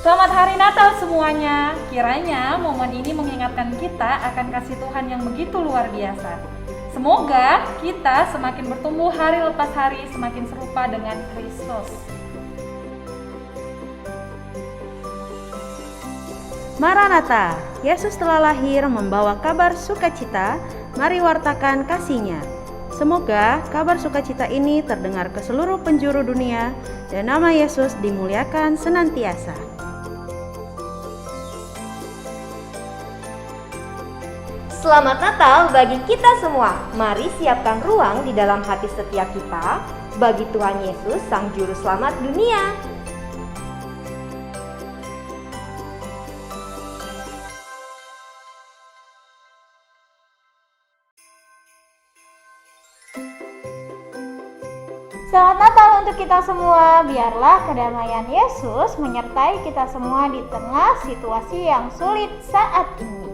Selamat Hari Natal semuanya. Kiranya momen ini mengingatkan kita akan kasih Tuhan yang begitu luar biasa. Semoga kita semakin bertumbuh hari lepas hari, semakin serupa dengan Kristus. Maranatha, Yesus telah lahir membawa kabar sukacita, mari wartakan kasih-Nya. Semoga kabar sukacita ini terdengar ke seluruh penjuru dunia dan nama Yesus dimuliakan senantiasa. Selamat Natal bagi kita semua. Mari siapkan ruang di dalam hati setiap kita bagi Tuhan Yesus, Sang Juru Selamat dunia. Selamat Natal untuk kita semua. Biarlah kedamaian Yesus menyertai kita semua di tengah situasi yang sulit saat ini.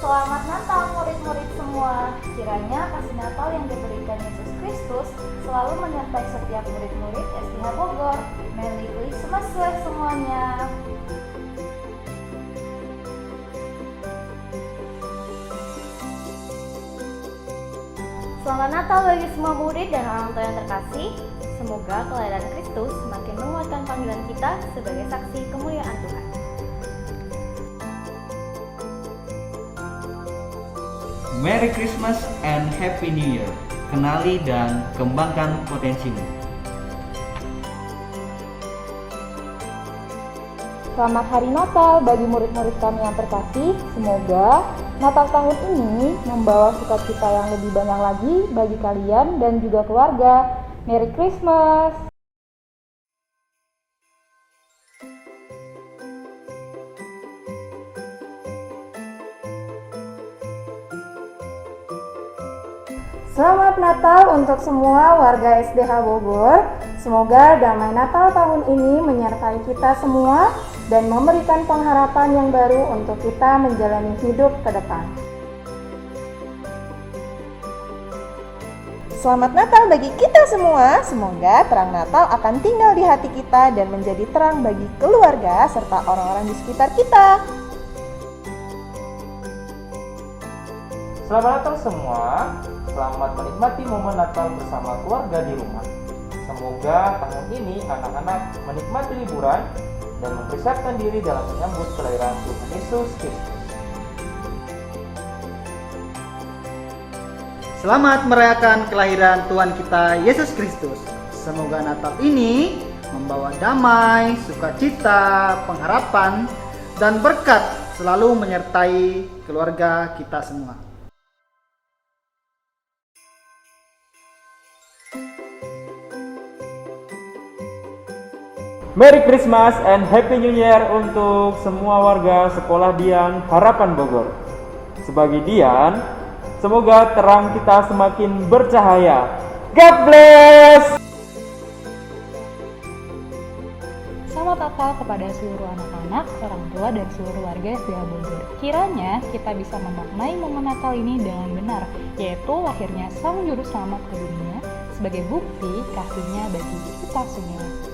Selamat Natal murid-murid semua. Kiranya kasih Natal yang diberikan Yesus Kristus selalu menyertai setiap murid-murid SDH Bogor. Merry Christmas semuanya. Selamat Natal bagi semua murid dan orang tua yang terkasih. Semoga kelahiran Kristus semakin menguatkan panggilan kita sebagai saksi kemuliaan Tuhan. Merry Christmas and Happy New Year. Kenali dan kembangkan potensimu. Selamat Hari Natal bagi murid-murid kami yang terkasih. Semoga Natal tahun ini membawa sukacita yang lebih banyak lagi bagi kalian dan juga keluarga. Merry Christmas! Selamat Natal untuk semua warga SDH Bogor. Semoga damai Natal tahun ini menyertai kita semua dan memberikan pengharapan yang baru untuk kita menjalani hidup ke depan. Selamat Natal bagi kita semua. Semoga terang Natal akan tinggal di hati kita dan menjadi terang bagi keluarga serta orang-orang di sekitar kita. Selamat Natal semua. Selamat menikmati momen Natal bersama keluarga di rumah. Semoga tahun ini anak-anak menikmati liburan dan mempersiapkan diri dalam menyambut kelahiran Tuhan Yesus Kristus. Selamat merayakan kelahiran Tuhan kita Yesus Kristus. Semoga Natal ini membawa damai, sukacita, pengharapan, dan berkat selalu menyertai keluarga kita semua. Merry Christmas and Happy New Year untuk semua warga Sekolah Dian Harapan Bogor. Sebagai Dian, semoga terang kita semakin bercahaya. God bless! Selamat Natal kepada seluruh anak-anak, orang tua, dan seluruh warga SDH Bogor. Kiranya kita bisa memaknai momen Natal ini dengan benar, yaitu lahirnya Sang Juru Selamat ke dunia sebagai bukti kasih-Nya bagi kita semua.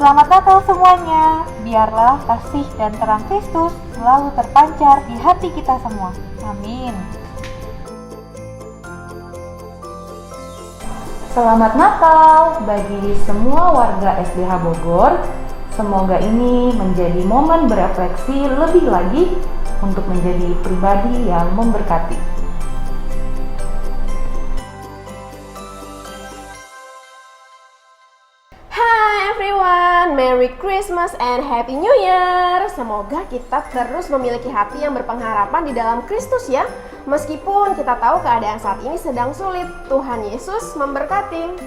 Selamat Natal semuanya. Biarlah kasih dan terang Kristus selalu terpancar di hati kita semua. Amin. Selamat Natal bagi semua warga SDH Bogor. Semoga ini menjadi momen berefleksi lebih lagi untuk menjadi pribadi yang memberkati. Merry Christmas and Happy New Year. Semoga kita terus memiliki hati yang berpengharapan di dalam Kristus ya. Meskipun kita tahu keadaan saat ini sedang sulit, Tuhan Yesus memberkati.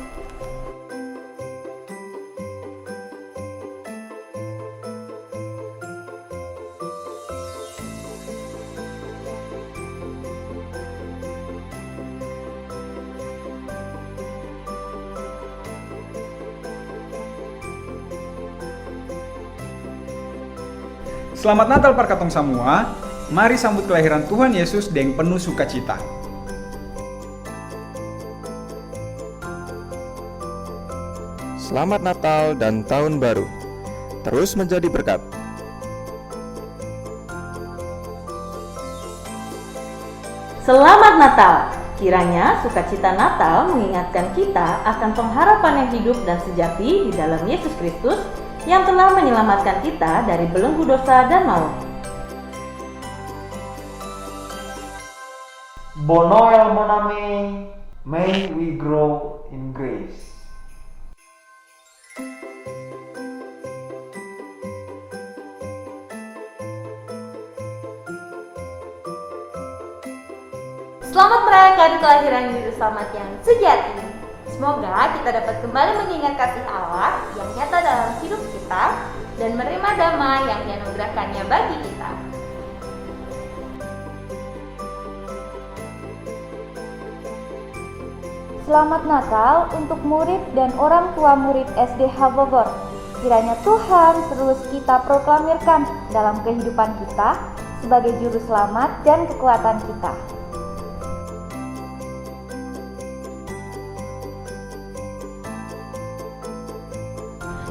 Selamat Natal Parkatong semua. Mari sambut kelahiran Tuhan Yesus dengan penuh sukacita. Selamat Natal dan Tahun Baru. Terus menjadi berkat. Selamat Natal. Kiranya sukacita Natal mengingatkan kita akan pengharapan yang hidup dan sejati di dalam Yesus Kristus yang telah menyelamatkan kita dari belenggu dosa dan maut. Bon Noel mon ami, may we grow in grace. Selamat merayakan kelahiran Juru Selamat yang sejati. Semoga kita dapat kembali mengingat kasih Allah yang nyata dalam hidup kita dan menerima damai yang dianugerahkannya bagi kita. Selamat Natal untuk murid dan orang tua murid SDH Bogor. Kiranya Tuhan terus kita proklamirkan dalam kehidupan kita sebagai Juru Selamat dan kekuatan kita.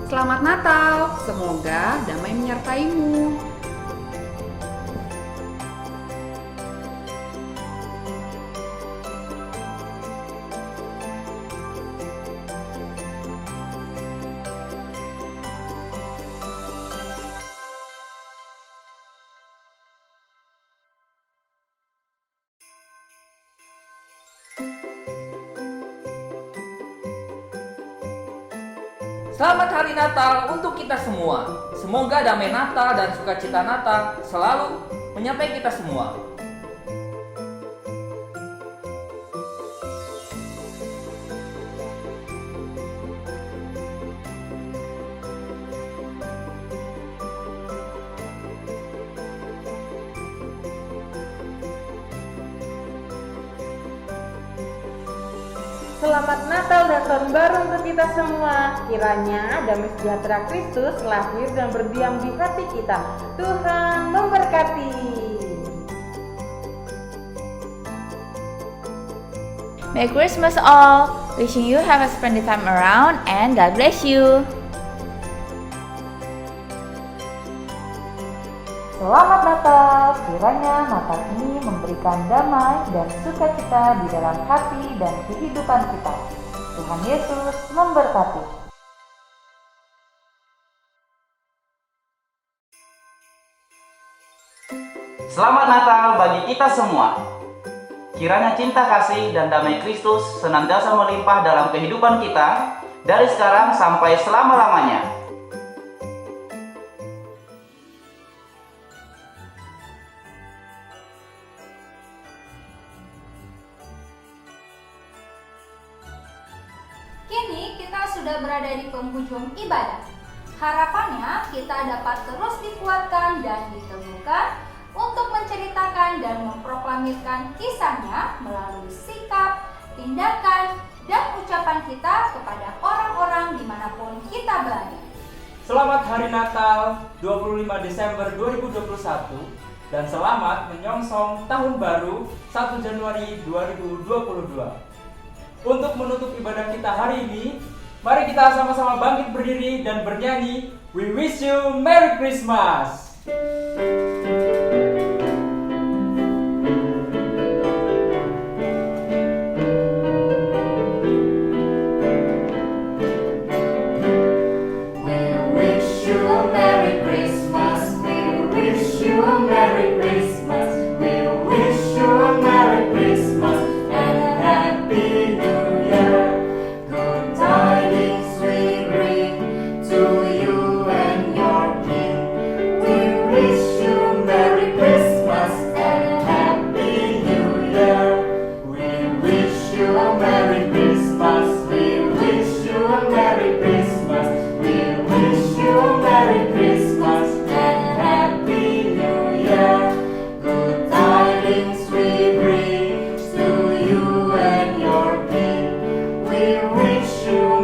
Selamat Natal, semoga damai menyertaimu. Selamat Hari Natal untuk kita semua. Semoga damai Natal dan sukacita Natal selalu menyertai kita semua. Selamat Natal dan Tahun Baru untuk kita semua. Kiranya damai sejahtera Kristus lahir dan berdiam di hati kita. Tuhan memberkati. Merry Christmas all. Wishing you have a splendid time around and God bless you. Selamat Natal, kiranya Natal ini memberikan damai dan sukacita di dalam hati dan kehidupan kita. Tuhan Yesus memberkati. Selamat Natal bagi kita semua. Kiranya cinta kasih dan damai Kristus senantiasa melimpah dalam kehidupan kita dari sekarang sampai selama-lamanya. Kini kita sudah berada di penghujung ibadah. Harapannya kita dapat terus dikuatkan dan diteguhkan untuk menceritakan dan memproklamirkan kisahnya melalui sikap, tindakan, dan ucapan kita kepada orang-orang dimanapun kita berada. Selamat Hari Natal 25 Desember 2021 dan selamat menyongsong Tahun Baru 1 Januari 2022. Untuk menutup ibadah kita hari ini, mari kita sama-sama bangkit berdiri dan bernyanyi We Wish You Merry Christmas. We wish you